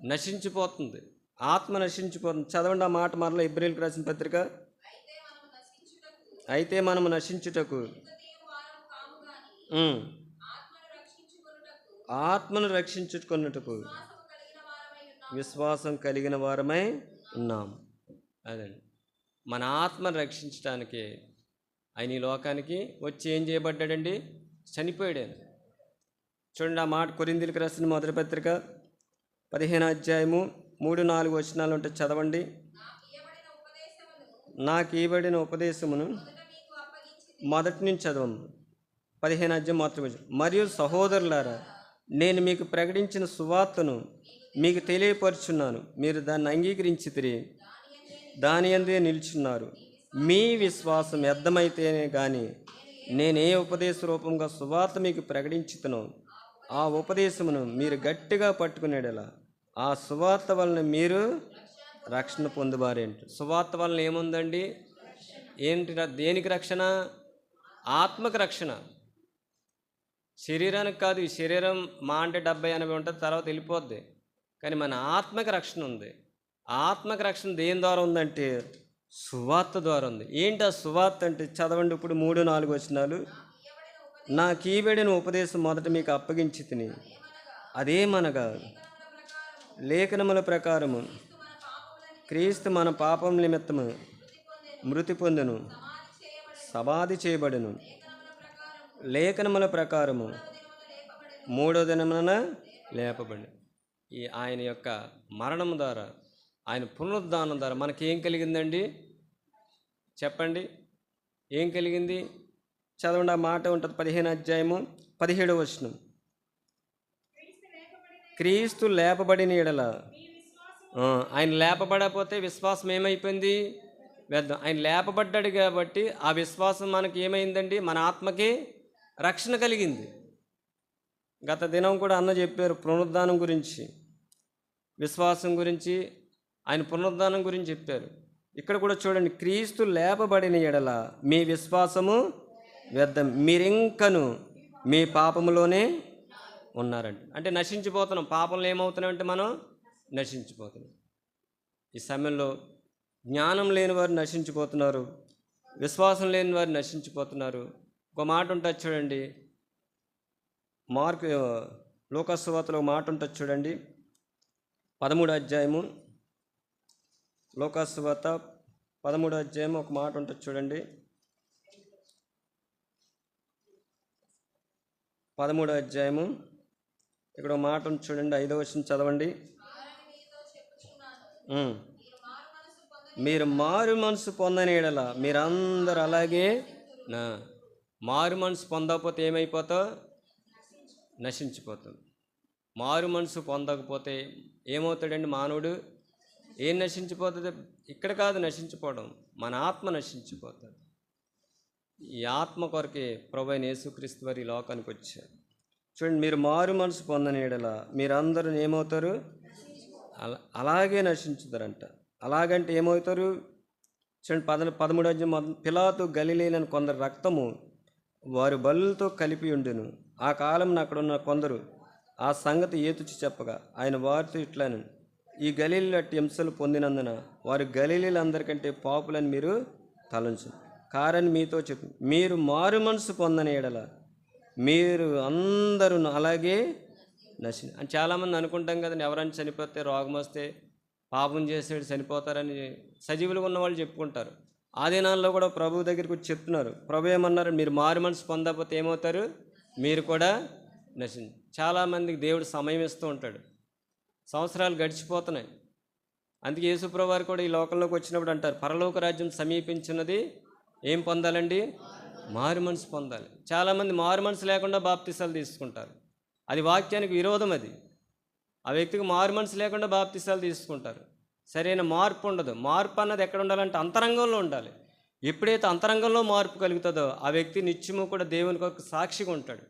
నశించిపోతుంది. ఆత్మ నశించిపోతుంది. చదవండి ఆ మాట మరలా ఎబ్రీలకు రాసిన పత్రిక. అయితే మనము నశించుటకు ఆత్మను రక్షించుకున్నట్టుకు విశ్వాసం కలిగిన వారమై ఉన్నాం. అదండి, మన ఆత్మను రక్షించడానికి ఆయన ఈ లోకానికి వచ్చి ఏం చేయబడ్డాడండి? చనిపోయాడు. చూడండి ఆ మాట కొరింథీయులకు రాసిన మొదటి పత్రిక 15వ అధ్యాయము 3-4 వచనాలు ఉంటే చదవండి. నాకు ఇవ్వబడిన ఉపదేశమును మొదటి నుంచి చదవము. 15వ అధ్యాయం మాత్రమే. మరియు సహోదరులారా, నేను మీకు ప్రకటించిన సువార్తను మీకు తెలియపరుచున్నాను, మీరు దాన్ని అంగీకరించితిరి, దాని యందే నిల్చున్నారు. మీ విశ్వాసం వ్యర్థమైతేనే కానీ నేనే ఉపదేశ రూపంగా సువార్త మీకు ప్రకటించుతున్నాను, ఆ ఉపదేశమును మీరు గట్టిగా పట్టుకునేలా ఆ సువార్త వలన మీరు రక్షణ పొందువారేంటి. సువార్త వలన ఏముందండి? ఏంటి? దేనికి రక్షణ? ఆత్మకు రక్షణ. శరీరానికి కాదు. ఈ శరీరం మా అంటే 70-80 ఉంటుంది, తర్వాత వెళ్ళిపోద్ది. కానీ మన ఆత్మకి రక్షణ ఉంది. ఆత్మకి రక్షణ దేని ద్వారా ఉందంటే సువార్త ద్వారా ఉంది. ఏంటి ఆ సువార్త అంటే? చదవండి ఇప్పుడు 3-4 వచనాలు. నాకు ఇవ్వబడిన ఉపదేశం మొదట మీకు అప్పగించి తిని, అదేమనగా లేఖనముల ప్రకారము క్రీస్తు మన పాపం నిమిత్తము మృతి పొందెను, సమాధి చేయబడెను, లేఖనముల ప్రకారము 3వ దినమున లేపబడి. ఈ ఆయన యొక్క మరణం ద్వారా, ఆయన పునరుద్ధానం ద్వారా మనకేం కలిగిందండి? చెప్పండి, ఏం కలిగింది? చదవండి ఆ మాట ఉంటుంది 15వ అధ్యాయము 17వ వచనం. క్రీస్తు లేపబడిన ఎడల, ఆయన లేపబడకపోతే విశ్వాసం ఏమైపోయింది? వ్యర్థం. ఆయన లేపబడ్డాడు కాబట్టి ఆ విశ్వాసం మనకి ఏమైందండి? మన ఆత్మకి రక్షణ కలిగింది. గత దినం కూడా అన్న చెప్పారు పునరుద్ధానం గురించి, విశ్వాసం గురించి, ఆయన పునరుద్ధానం గురించి చెప్పారు. ఇక్కడ కూడా చూడండి, క్రీస్తు లేపబడిన ఎడల మీ విశ్వాసము వ్యర్థం, మీరింకను మీ పాపములోనే ఉన్నారండి. అంటే నశించిపోతున్నాం. పాపంలో ఏమవుతున్నామంటే మనం నశించిపోతున్నాం. ఈ సమయంలో జ్ఞానం లేని వారు నశించిపోతున్నారు, విశ్వాసం లేని వారు నశించిపోతున్నారు. ఒక మాట ఉంటుంది చూడండి, లూకాసు సువార్తలో మాట ఉంటుంది చూడండి, 13వ అధ్యాయము, లూకాసు సువార్త 13వ అధ్యాయం ఒక మాట ఉంటుంది చూడండి. 13వ అధ్యాయము ఇక్కడ ఒక మాట ఉంది చూడండి, 5వ వచనం చదవండి. మీరు మారు మనసు పొందని ఎడల మీరందరూ అలాగే నా మారు మనసు పొందకపోతే ఏమైపోతావు? నశించిపోతుంది. మారు మనసు పొందకపోతే ఏమవుతాడండి మానవుడు? ఏం నశించిపోతుంది? ఇక్కడ కాదు నశించిపోవడం, మన ఆత్మ నశించిపోతుంది. ఈ ఆత్మ కొరకే ప్రభువైన యేసుక్రీస్తు వారు ఈ లోకానికి వచ్చారు. చూడండి, మీరు మారు మనసు పొందని ఎడల మీరందరూ ఏమవుతారు? అలాగే నశించుతారంట. అలాగంటే ఏమవుతారు? చూడండి, 13వ అధ్యాయం. పిలాతు గలిలేయని కొందరు రక్తము వారి బలులతో కలిపి ఉండును. ఆ కాలం అక్కడ ఉన్న కొందరు ఆ సంగతి ఏతుచి చెప్పగా ఆయన వారితో ఇట్లాను, ఈ గలీలీలు అట్టి హింసలు పొందినందున వారు గలీలీలందరికంటే పాపులని మీరు తలంచు. కారని మీతో చెప్పు, మీరు మారు మనసు పొందని ఎడల మీరు అందరూ అలాగే అని చాలామంది అనుకుంటాం కదండి. ఎవరైనా చనిపోతే, రోగం వస్తే, పాపం చేసేవాడు చనిపోతారని సజీవులుగా ఉన్నవాళ్ళు చెప్పుకుంటారు. ఆ దినాల్లో కూడా ప్రభు దగ్గరికి వచ్చి చెప్తున్నారు. ప్రభు ఏమన్నారు? మీరు మారు మనసు పొందకపోతే ఏమవుతారు? మీరు కూడా చాలామందికి దేవుడు సమయం ఇస్తూ ఉంటాడు. సంవత్సరాలు గడిచిపోతున్నాయి. అందుకే యేసుప్రభు వారు కూడా ఈ లోకంలోకి వచ్చినప్పుడు అంటారు, పరలోక రాజ్యం సమీపించినది. ఏం పొందాలండి? మారు మనసు పొందాలి. చాలామంది మారు మనసు లేకుండా బాప్తిసాలు తీసుకుంటారు. అది వాక్యానికి విరోధం. అది ఆ వ్యక్తికి మారు మనసు లేకుండా బాప్తిసాలు తీసుకుంటారు. సరైన మార్పు ఉండదు. మార్పు అన్నది ఎక్కడ ఉండాలంటే అంతరంగంలో ఉండాలి. ఎప్పుడైతే అంతరంగంలో మార్పు కలుగుతుందో ఆ వ్యక్తి నిత్యము కూడా దేవునికి ఒక సాక్షిగా ఉంటాడు.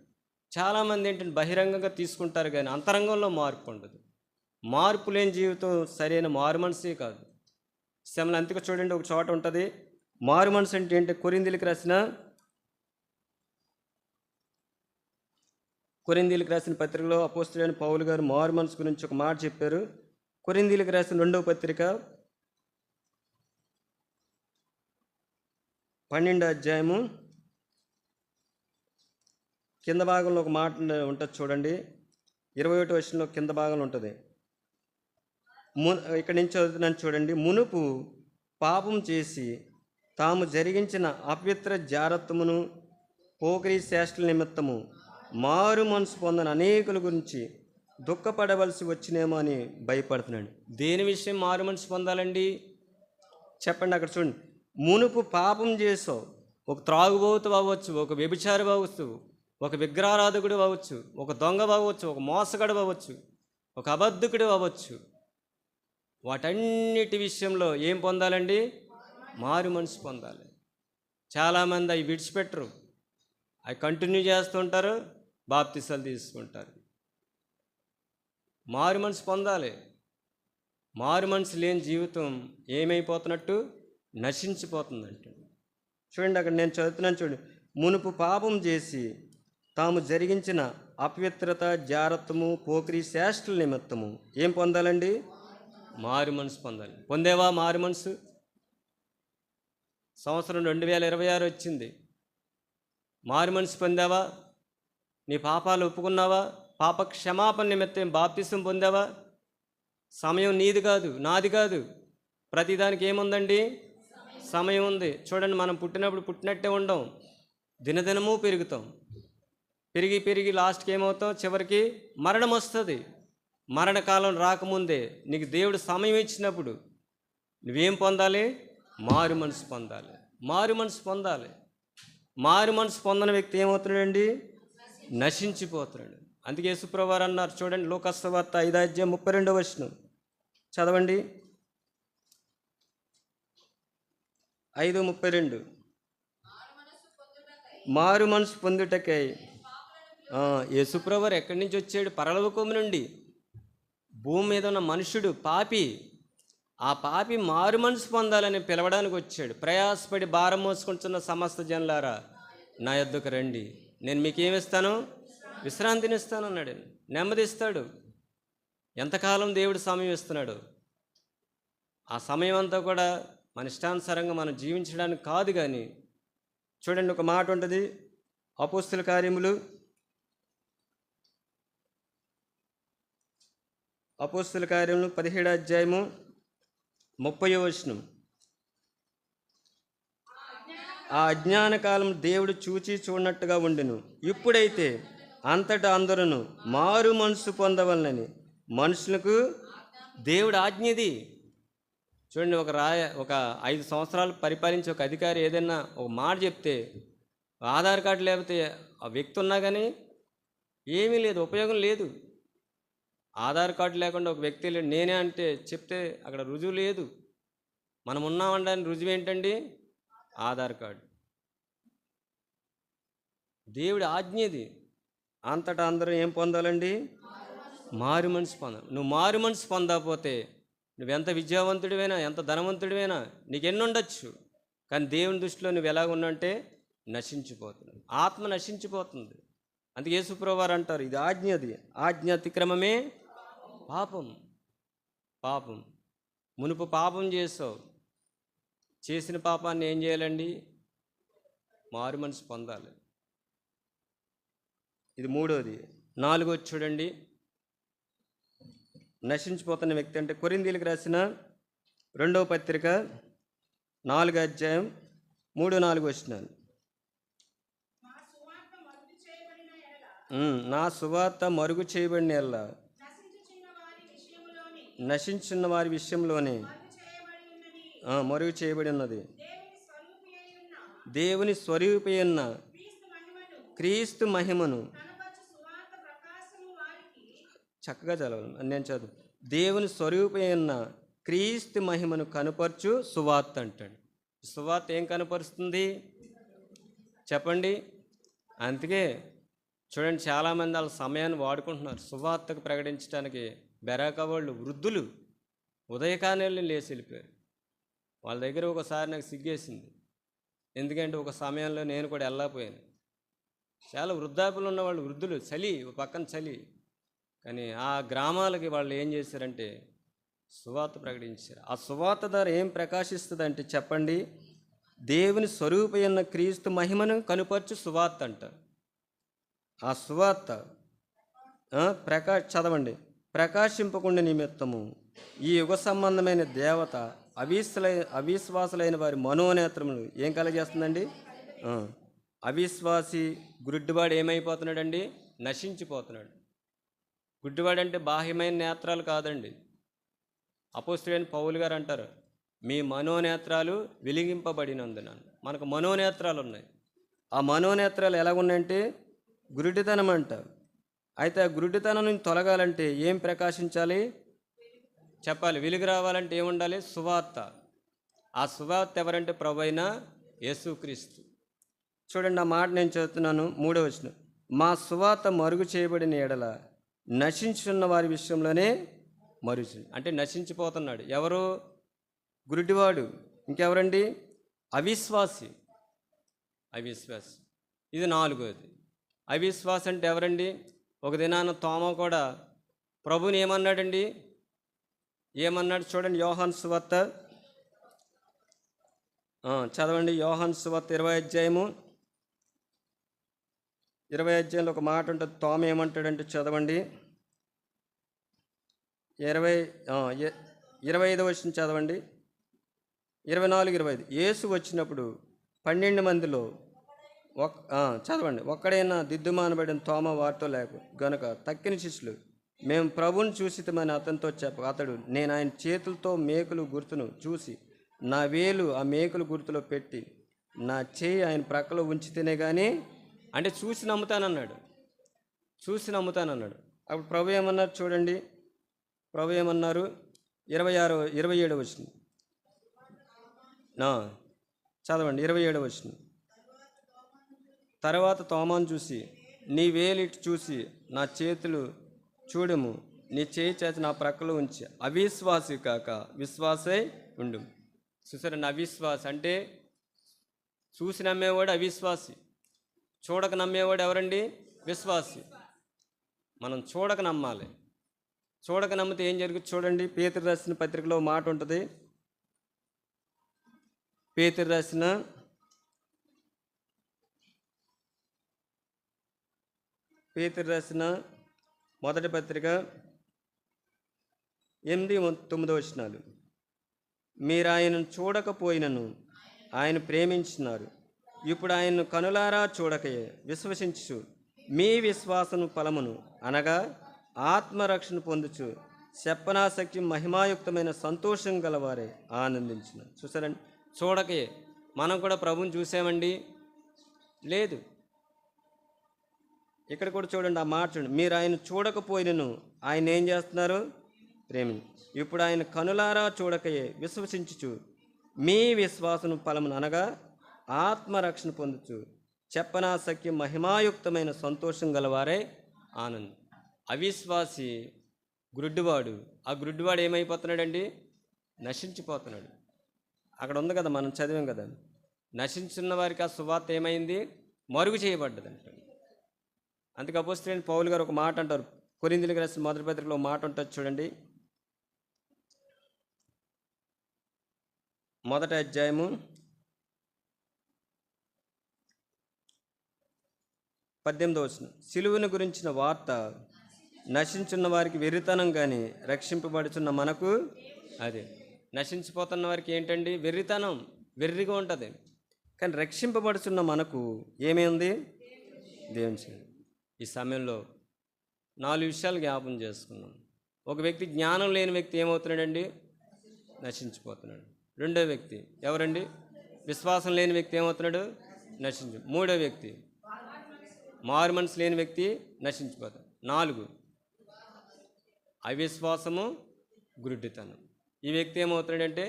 చాలామంది ఏంటంటే బహిరంగంగా తీసుకుంటారు కానీ అంతరంగంలో మార్పు ఉండదు. మార్పు లేని జీవితం సరైన మారు మనసే కాదు. శ్రమలు అంతగా చూడండి, ఒక చోట ఉంటుంది మారు మనసు అంటే ఏంటి? కొరింథీయులకు రాసిన పత్రికలో అపోస్తలుడైన పౌలు గారు మారు మనసు గురించి ఒక మాట చెప్పారు. కొరింథీయులకు రాసిన 2వ పత్రిక 12వ అధ్యాయము కింద భాగంలో ఒక మాట ఉంటుంది చూడండి, 21వ వచనంలో కింద భాగంలో ఉంటుంది. ఇక్కడి నుంచి చదువుతున్నాను చూడండి. మునుపు పాపం చేసి తాము జరిగించిన అపవిత్ర జారత్వమును పోకిరీ చేష్టల నిమిత్తము మారు మనసు పొందని అనేకుల గురించి దుఃఖపడవలసి వచ్చినేమో అని భయపడుతున్నాడు. దేని విషయం మారు మనసు పొందాలండి? చెప్పండి. అక్కడ చూడండి, మునుపు పాపం చేసావు. ఒక త్రాగుబోతు అవ్వచ్చు, ఒక వ్యభిచారి అవ్వచ్చు, ఒక విగ్రహారాధకుడు అవ్వచ్చు, ఒక దొంగ అవ్వచ్చు, ఒక మోసగాడు అవ్వచ్చు, ఒక అబద్ధకుడు అవ్వచ్చు. వాటన్నిటి విషయంలో ఏం పొందాలండి? మారు మనసు పొందాలి. చాలామంది అవి విడిచిపెట్టరు, అవి కంటిన్యూ చేస్తుంటారు, బాప్తిసాలు తీసుకుంటారు. మారు మనసు పొందాలి. మారు మనసు లేని జీవితం ఏమైపోతున్నట్టు? నశించిపోతుందంట. చూడండి, అక్కడ నేను చదువుతున్నాను చూడండి. మునుపు పాపం చేసి తాము జరిగించిన అపవిత్రత, జారత్వము, పోకిరీ చేష్టల నిమిత్తము ఏం పొందాలండి? మారు మనసు పొందాలి. పొందేవా మారు మనసు? సంవత్సరం 2026 వచ్చింది. మారు మనసు పొందావా? నీ పాపాలు ఒప్పుకున్నావా? పాప క్షమాపణ నిమిత్తం బాప్తిసం పొందావా? సమయం నీది కాదు, నాది కాదు. ప్రతిదానికి ఏముందండి? సమయం ఉంది. చూడండి, మనం పుట్టినప్పుడు పుట్టినట్టే ఉండం, దినదినము పెరుగుతాం. పెరిగి లాస్ట్కి ఏమవుతాం? చివరికి మరణం వస్తుంది. మరణకాలం రాకముందే నీకు దేవుడు సమయం ఇచ్చినప్పుడు నువ్వేం పొందాలి? మారు మనసు పొందాలి. మారు మనసు పొందాలి. మారు మనసు పొందని వ్యక్తి ఏమవుతున్నాడండి? నశించిపోతున్నాడు. అందుకే యేసుప్రభువు వారు అన్నారు చూడండి, లూకాసు సువార్త 5వ అధ్యాయం 32వ వచనం చదవండి. 5:32 మారు మనసు పొందుటకై. యేసుప్రభువు వారు ఎక్కడి నుంచి వచ్చాడు? పరలోకము నుండి. భూమి మీద ఉన్న మనుషుడు పాపి. ఆ పాపి మారు మనసు పొందాలని పిలవడానికి వచ్చాడు. ప్రయాసపడి భారం మోసుకుంటున్న సమస్త జనులారా నా యొద్దకు రండి, నేను మీకేమిస్తాను? విశ్రాంతినిస్తాను అన్నాడు. నెమ్మదిస్తాడు. ఎంతకాలం దేవుడు సమయం ఇస్తున్నాడు? ఆ సమయం అంతా కూడా మన ఇష్టానుసారంగా మనం జీవించడానికి కాదు. కానీ చూడండి, ఒక మాట ఉంటుంది, అపోస్తల కార్యములు 17వ అధ్యాయము 30వ వచనం. ఆ అజ్ఞాన కాలం దేవుడు చూచి చూడనట్టుగా ఉండెను. ఇప్పుడైతే అంతటా అందరూ మారు మనసు పొందవలనని మనుషులకు దేవుడు ఆజ్ఞది. చూడండి, ఒక 5 సంవత్సరాలు పరిపాలించి ఒక అధికారి ఏదైనా ఒక మాట చెప్తే ఆధార్ కార్డు లేకపోతే ఆ వ్యక్తి ఉన్నా కానీ ఏమీ లేదు, ఉపయోగం లేదు. ఆధార్ కార్డు లేకుండా ఒక వ్యక్తి లేడు, నేనే అంటే చెప్తే అక్కడ రుజువు లేదు. మనం ఉన్నామనడానికి రుజువు ఏంటండి? ఆధార్ కార్డు. దేవుడి ఆజ్ఞది. అంతటా అందరూ ఏం పొందాలండి? మారు మనసు పొందాలి. నువ్వు మారు మనసు పొందకపోతే నువ్వెంత విద్యావంతుడివైనా, ఎంత ధనవంతుడివైనా, నీకెన్ని ఉండొచ్చు, కానీ దేవుని దృష్టిలో నువ్వు ఎలాగ ఉన్నావంటే నశించిపోతున్నావు, ఆత్మ నశించిపోతుంది. అందుకే యేసుప్రభువు వారు అంటారు, ఇది ఆజ్ఞది, ఆజ్ఞ అతిక్రమమే పాపం. పాపం. మునుపు పాపం చేసావు, చేసిన పాపాన్ని ఏం చేయాలండి? మారు మనసు పొందాలి. ఇది మూడోది. నాలుగోది చూడండి, నశించిపోతున్న వ్యక్తి అంటే కొరింథీయులకు రాసిన 2వ పత్రిక 4వ అధ్యాయం 3-4 వచనాలు. నా సువార్త మరుగు చేయబడిన ఎల్లా నశించున్న వారి విషయంలోనే మరుగు చేయబడి ఉన్నది. దేవుని స్వరూపి ఉన్న క్రీస్తు మహిమను, చక్కగా చదవాలి, నేను చదువు. దేవుని స్వరూపి ఉన్న క్రీస్తు మహిమను కనుపరచు సువార్త అంటాడు. సువార్త ఏం కనుపరుస్తుంది చెప్పండి? అందుకే చూడండి, చాలామంది వాళ్ళ సమయాన్ని వాడుకుంటున్నారు సువార్తకు ప్రకటించడానికి. బెరాక వాళ్ళు వృద్ధులు ఉదయకాలంలో లేచి వెళ్ళిపోయారు. వాళ్ళ దగ్గర ఒకసారి నాకు సిగ్గేసింది, ఎందుకంటే ఒక సమయంలో నేను కూడా వెళ్ళకపోయాను. చాలా వృద్ధాపులు ఉన్నవాళ్ళు, వృద్ధులు, చలి, ఒక పక్కన చలి, కానీ ఆ గ్రామాలకి వాళ్ళు ఏం చేశారంటే సువార్త ప్రకటించారు. ఆ సువార్త ద్వారా ఏం ప్రకాశిస్తుంది అంటే చెప్పండి? దేవుని స్వరూపమైన క్రీస్తు మహిమను కనుపరచు సువార్త అంట. ఆ సువార్త చదవండి. ప్రకాశింపకుండా నిమిత్తము ఈ యుగ సంబంధమైన దేవత అవిశ్వాసులైన వారి మనోనేత్రములు ఏం కలగజేస్తుందండి? అవిశ్వాసి గుడ్డివాడు ఏమైపోతున్నాడండి? నశించిపోతున్నాడు. గుడ్డివాడు అంటే బాహ్యమైన నేత్రాలు కాదండి. అపోస్తలుడైన పౌలు గారు అంటారు, మీ మనోనేత్రాలు వెలిగింపబడినందున. మనకు మనోనేత్రాలు ఉన్నాయి. ఆ మనోనేత్రాలు ఎలాగున్నాయంటే గురుడితనం అంట. అయితే ఆ గురుడితనం నుంచి తొలగాలంటే ఏం ప్రకాశించాలి చెప్పాలి? వెలుగు రావాలంటే ఏముండాలి? సువార్త. ఆ సువార్త ఎవరంటే ప్రభువైన యేసుక్రీస్తు. చూడండి, ఆ మాట నేను చదువుతున్నాను, 3వ వచనం. మా సువార్త మరుగు చేయబడిన ఎడల నశించున్న వారి విషయంలోనే మరుచు. అంటే నశించిపోతున్నాడు ఎవరు? గురుడివాడు. ఇంకెవరండి? అవిశ్వాసి. అవిశ్వాసి. ఇది 4వది. అవిశ్వాసి అంటే ఎవరండి? ఒక దినాన తోమ కూడా ప్రభుని ఏమన్నాడండి? ఏమన్నాడు చూడండి, యోహాను సువార్త చదవండి. యోహాను సువార్త 20వ అధ్యాయము 20వ అధ్యాయంలో ఒక మాట ఉంటుంది. తోమ ఏమంటాడంటే చదవండి, 25వ వచనం చదవండి, 24-25. యేసు వచ్చినప్పుడు 12 మందిలో చదవండి, ఒక్కడైనా దిద్దుమానబడిన తోమ వారితో లేకు గనుక తక్కిన శిష్యులు మేము ప్రభువుని చూసితమని అతనితో అతడు, నేను ఆయన చేతులతో మేకులు గుర్తును చూసి నా వేలు ఆ మేకులు గుర్తులో పెట్టి నా చేయి ఆయన ప్రక్కలో ఉంచితేనే కానీ, అంటే చూసి నమ్ముతానన్నాడు. చూసి నమ్ముతానన్నాడు. అప్పుడు ప్రభు ఏమన్నారు చూడండి, ప్రభు ఏమన్నారు? 27వ వచనం చదవండి, 27వ వచనం. తర్వాత తోమాను చూసి నీ వేలు ఇటు చూసి నా చేతులు చూడము, నీ చేయి చేతి నా ప్రక్కలో ఉంచి అవిశ్వాసి కాక విశ్వాసై ఉండు. చూసారండి, అవిశ్వాసి అంటే చూసి నమ్మేవాడు అవిశ్వాసి, చూడక నమ్మేవాడు ఎవరండి? విశ్వాసి. మనం చూడక నమ్మాలి. చూడక నమ్మితే ఏం జరుగుతుంది చూడండి. పేతురు రాసిన పత్రికలో మాట ఉంటుంది. పేతురు రాసిన మొదటి పత్రిక 8-9 వచనాలు. మీరు ఆయనను చూడకపోయినను ఆయన ప్రేమించినారు, ఇప్పుడు ఆయన్ను కనులారా చూడకయే విశ్వసించు మీ విశ్వాసము ఫలమును అనగా ఆత్మరక్షణ పొందుచు చెప్పనాశక్తి మహిమాయుక్తమైన సంతోషం గలవారే ఆనందించిన. చూసారండి, చూడకే మనం కూడా ప్రభుని చూసామండి లేదు. ఇక్కడ కూడా చూడండి, ఆ మాట చూడండి, మీరు ఆయన చూడకపోయినను ఆయన ఏం చేస్తున్నారు? ప్రేమి. ఇప్పుడు ఆయన కనులారా చూడకయే విశ్వసించుచు మీ విశ్వాసను ఫలమును అనగా ఆత్మరక్షణ పొందుచు చెప్పనాశక్తి మహిమాయుక్తమైన సంతోషం గలవారే ఆనందం. అవిశ్వాసి గుడ్డివాడు, ఆ గుడ్డివాడు ఏమైపోతున్నాడండి? నశించిపోతున్నాడు. అక్కడ ఉంది కదా, మనం చదివాం కదా, నశించున్న వారికి ఆ సువార్త ఏమైంది? మరుగు చేయబడ్డదంట. అందుకే అపోస్తలుడైన పౌలు గారు ఒక మాట అంటారు, కొరింథీయులకు రాసిన మొదటి పత్రికలో మాట ఉంటుంది చూడండి, 1వ అధ్యాయము 18వ వచనం, సిలువను గురించిన వార్త నశించున్న వారికి వెర్రితనం కానీ రక్షింపబడుచున్న మనకు అదే. నశించిపోతున్న వారికి ఏంటండి? వెర్రితనం, వెర్రిగా ఉంటుంది. కానీ రక్షింపబడుచున్న మనకు ఏమైంది? దేవుని. ఈ సమయంలో 4 విషయాలు జ్ఞాపం చేసుకున్నాం. ఒక వ్యక్తి, జ్ఞానం లేని వ్యక్తి ఏమవుతున్నాడండి? నశించిపోతున్నాడు. రెండో వ్యక్తి ఎవరండి? విశ్వాసం లేని వ్యక్తి ఏమవుతున్నాడు? మూడో వ్యక్తి మారు మనసు లేని వ్యక్తి నశించిపోతాడు. 4 అవిశ్వాసము, గుడ్డితనం. ఈ వ్యక్తి ఏమవుతాడంటే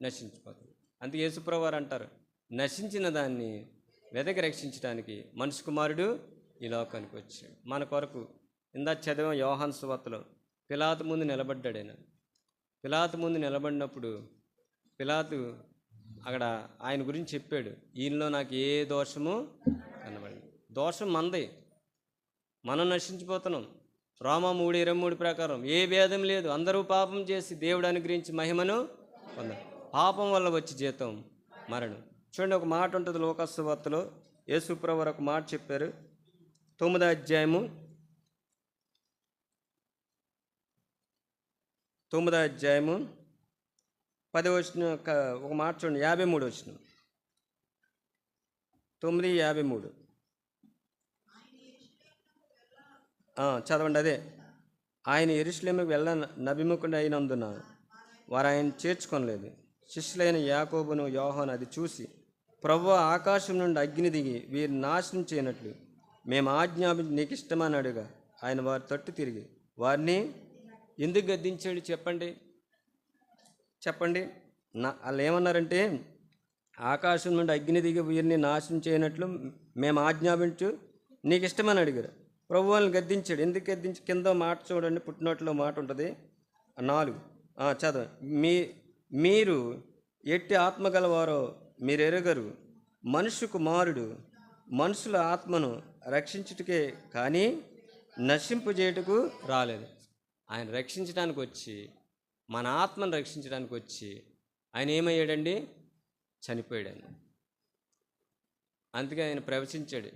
నశించిపోతాడు. అందుకే యేసుప్రభువు వారు అంటారు, నశించిన దాన్ని వెదకి రక్షించడానికి మనుష్య కుమారుడు ఈ లోకానికి వచ్చాడు. మన కొరకు ఇందాక చదివాం యోహాను సువార్తలో, పిలాతు ముందు నిలబడ్డాడు. పిలాతు ముందు నిలబడినప్పుడు పిలాతు అక్కడ ఆయన గురించి చెప్పాడు, ఈయనలో నాకు ఏ దోషము కనబడింది. దోషం మనది, మనం నశించిపోతున్నాం. రోమా 3:23 ప్రకారం ఏ భేదం లేదు, అందరూ పాపం చేసి దేవుడు అనుగ్రహించి మహిమను పొందారు. పాపం వల్ల వచ్చి జీతం మరణం. చూడండి, ఒక మాట ఉంటుంది లూకాసు సువార్తలో, యేసుప్రభువు వారు ఒక మాట చెప్పారు, 9వ అధ్యాయము 10వ వచనం ఒక మాట చూడండి, 53 వచనం, 9:53 చదవండి. అదే, ఆయన యెరూషలేముకు వెళ్ళ నభిముఖుడు అయినందున వారు ఆయన చేర్చుకొనలేదు. శిష్యులైన యాకోబును యోహాను అది చూసి, ప్రభువా, ఆకాశం నుండి అగ్ని దిగి వీరిని నాశనం చేయనట్లు మేము ఆజ్ఞాపించి నీకు ఇష్టమని అడుగా ఆయన వారి తట్టు తిరిగి వారిని ఎందుకు గద్దించాడు? చెప్పండి. వాళ్ళు ఏమన్నారంటే, ఆకాశం నుండి అగ్ని దిగి వీరిని నాశనం చేయనట్లు మేము ఆజ్ఞాపించు నీకు ఇష్టమని అడిగారు. ప్రభు వాళ్ళని గద్దించాడు. ఎందుకు గద్దించి? కింద మాట చూడండి, పుట్టినోట్లో మాట ఉంటుంది 4 చదవండి. మీరు ఎట్టి ఆత్మ గలవారో మీరు ఎరగరు, మనుష్య కుమారుడు మనుషుల ఆత్మను రక్షించుటకే కానీ నశింపజేయుటకు రాలేదు. ఆయన రక్షించడానికి వచ్చి, మన ఆత్మను రక్షించడానికి వచ్చి ఆయన ఏమయ్యాడండి? చనిపోయాడు. అందుకే ఆయన ప్రవచించాడు.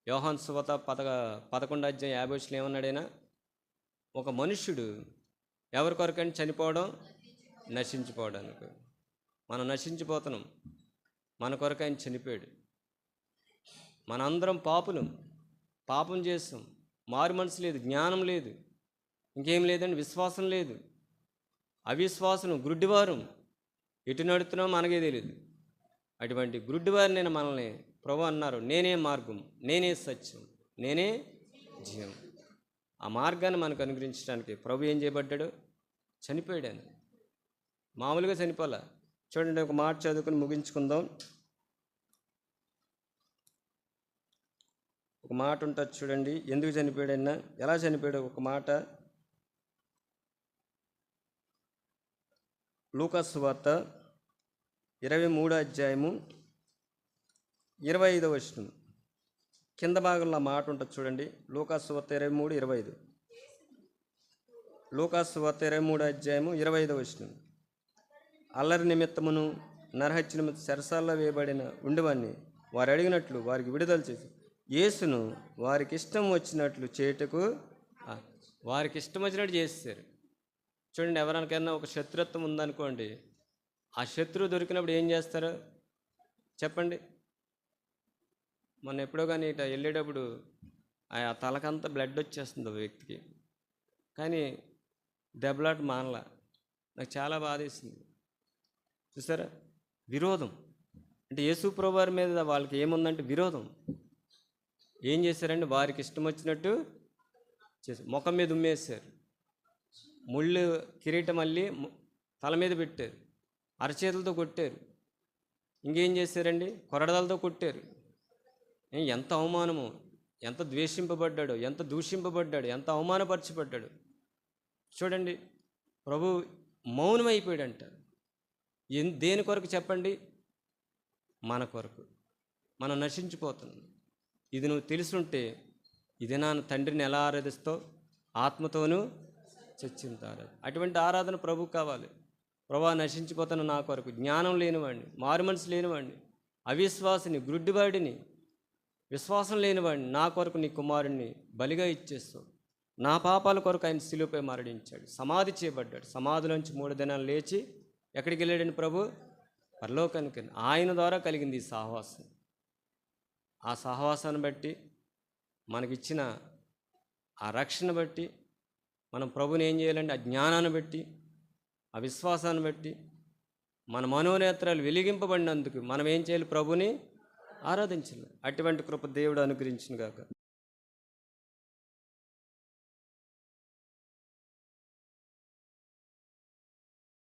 యోహాను సువార్త 11వ అధ్యాయం 50 వచనం ఏమన్నాడైనా, ఒక మనుష్యుడు ఎవరి కొరకని చనిపోవడం? నశించిపోవడానికి. మనం నశించిపోతున్నాం, మన కొరకు ఆయన చనిపోయాడు. మనందరం పాపులం, పాపం చేస్తాం, మారు మనసు లేదు, జ్ఞానం లేదు, ఇంకేం లేదండి, విశ్వాసం లేదు, అవిశ్వాసం, గుడ్డివారం, ఎటు నడుతున్నామో మనకే తెలియదు. అటువంటి గుడ్డివారిని నేను మనల్ని ప్రభు అన్నారు, నేనే మార్గం, నేనే సత్యం, నేనే జీవం. ఆ మార్గాన్ని మనకు అనుగ్రహించడానికి ప్రభు ఏం చేయబడ్డాడు? చనిపోయాడు. మామూలుగా చనిపోలే. చూడండి, ఒక మాట చదువుకుని ముగించుకుందాం. ఒక మాట ఉంటుంది చూడండి, ఎందుకు చనిపోయాడన్నా, ఎలా చనిపోయాడు ఒక మాట. లూకాసు సువార్త 23వ అధ్యాయము 25వ వచనం కింద భాగంలో మాట ఉంటుంది చూడండి. లూకాసు సువార్త 23:25. లూకాసు సువార్త 23వ అధ్యాయము 25వ వచనం. అల్లరి నిమిత్తమును నరహత్య నిమిత్తం చెరసాల్లో వేయబడిన ఉండేవాడిని వారు అడిగినట్లు వారికి విడుదల చేసి యేసును వారికి ఇష్టం వచ్చినట్లు చేయుటకు, వారికి ఇష్టం వచ్చినట్టు చేస్తారు. చూడండి, ఎవరికైనా ఒక శత్రుత్వం ఉందనుకోండి, ఆ శత్రువు దొరికినప్పుడు ఏం చేస్తారు చెప్పండి? మొన్న ఎప్పుడో కానీ ఇట వెళ్ళేటప్పుడు ఆ తలకంతా బ్లడ్ వచ్చేస్తుంది ఆ వ్యక్తికి. కానీ దెబ్బలాట మానలా. నాకు చాలా బాధేసింది. చూసారా, విరోధం. అంటే యేసు ప్రభువారి మీద వాళ్ళకి ఏముందంటే విరోధం. ఏం చేశారంటే వారికి ఇష్టం వచ్చినట్టు చేశారు. ముఖం మీద ఉమ్మేశారు, ముళ్ళు కిరీటం అల్లి తల మీద పెట్టారు, అరచేతులతో కొట్టారు. ఇంకేం చేశారండి, కొరడాలతో కొట్టారు. ఎంత అవమానము, ఎంత ద్వేషింపబడ్డాడో, ఎంత దూషింపబడ్డాడు, ఎంత అవమానపరచబడ్డాడు చూడండి. ప్రభు మౌనమైపోయాడంట. దేని కొరకు చెప్పండి? మన కొరకు. మనం నశించిపోతున్నాం. ఇది నువ్వు తెలుసుంటే ఇది నా తండ్రిని ఎలా ఆరాధిస్తావు? ఆత్మతోనూ చచ్చింత ఆరాధన. అటువంటి ఆరాధన ప్రభువు కావాలి. ప్రభా, నశించిపోతాను నా కొరకు, జ్ఞానం లేనివాడిని, మారు మనసు లేనివాడిని, అవిశ్వాసిని, గుడ్డివాడిని, విశ్వాసం లేనివాడిని, నా కొరకు నీ కుమారుణ్ణి బలిగా ఇచ్చేస్తావు. నా పాపాల కొరకు ఆయన శిలువపై మరణించాడు, సమాధి చేయబడ్డాడు. సమాధిలోంచి 3 దినాలు లేచి ఎక్కడికి వెళ్ళాడని ప్రభు? పరలోకానికి. ఆయన ద్వారా కలిగింది ఈ సహవాసం. ఆ సహవాసాన్ని బట్టి, మనకిచ్చిన ఆ రక్షణ బట్టి మనం ప్రభుని ఏం చేయాలంటే ఆ జ్ఞానాన్ని బట్టి, ఆ విశ్వాసాన్ని బట్టి, మన మనోనేత్రాలు వెలిగింపబడినందుకు మనం ఏం చేయాలి? ప్రభుని ఆరాధించాలి. అటువంటి కృప దేవుడు అనుగ్రహించును గాక.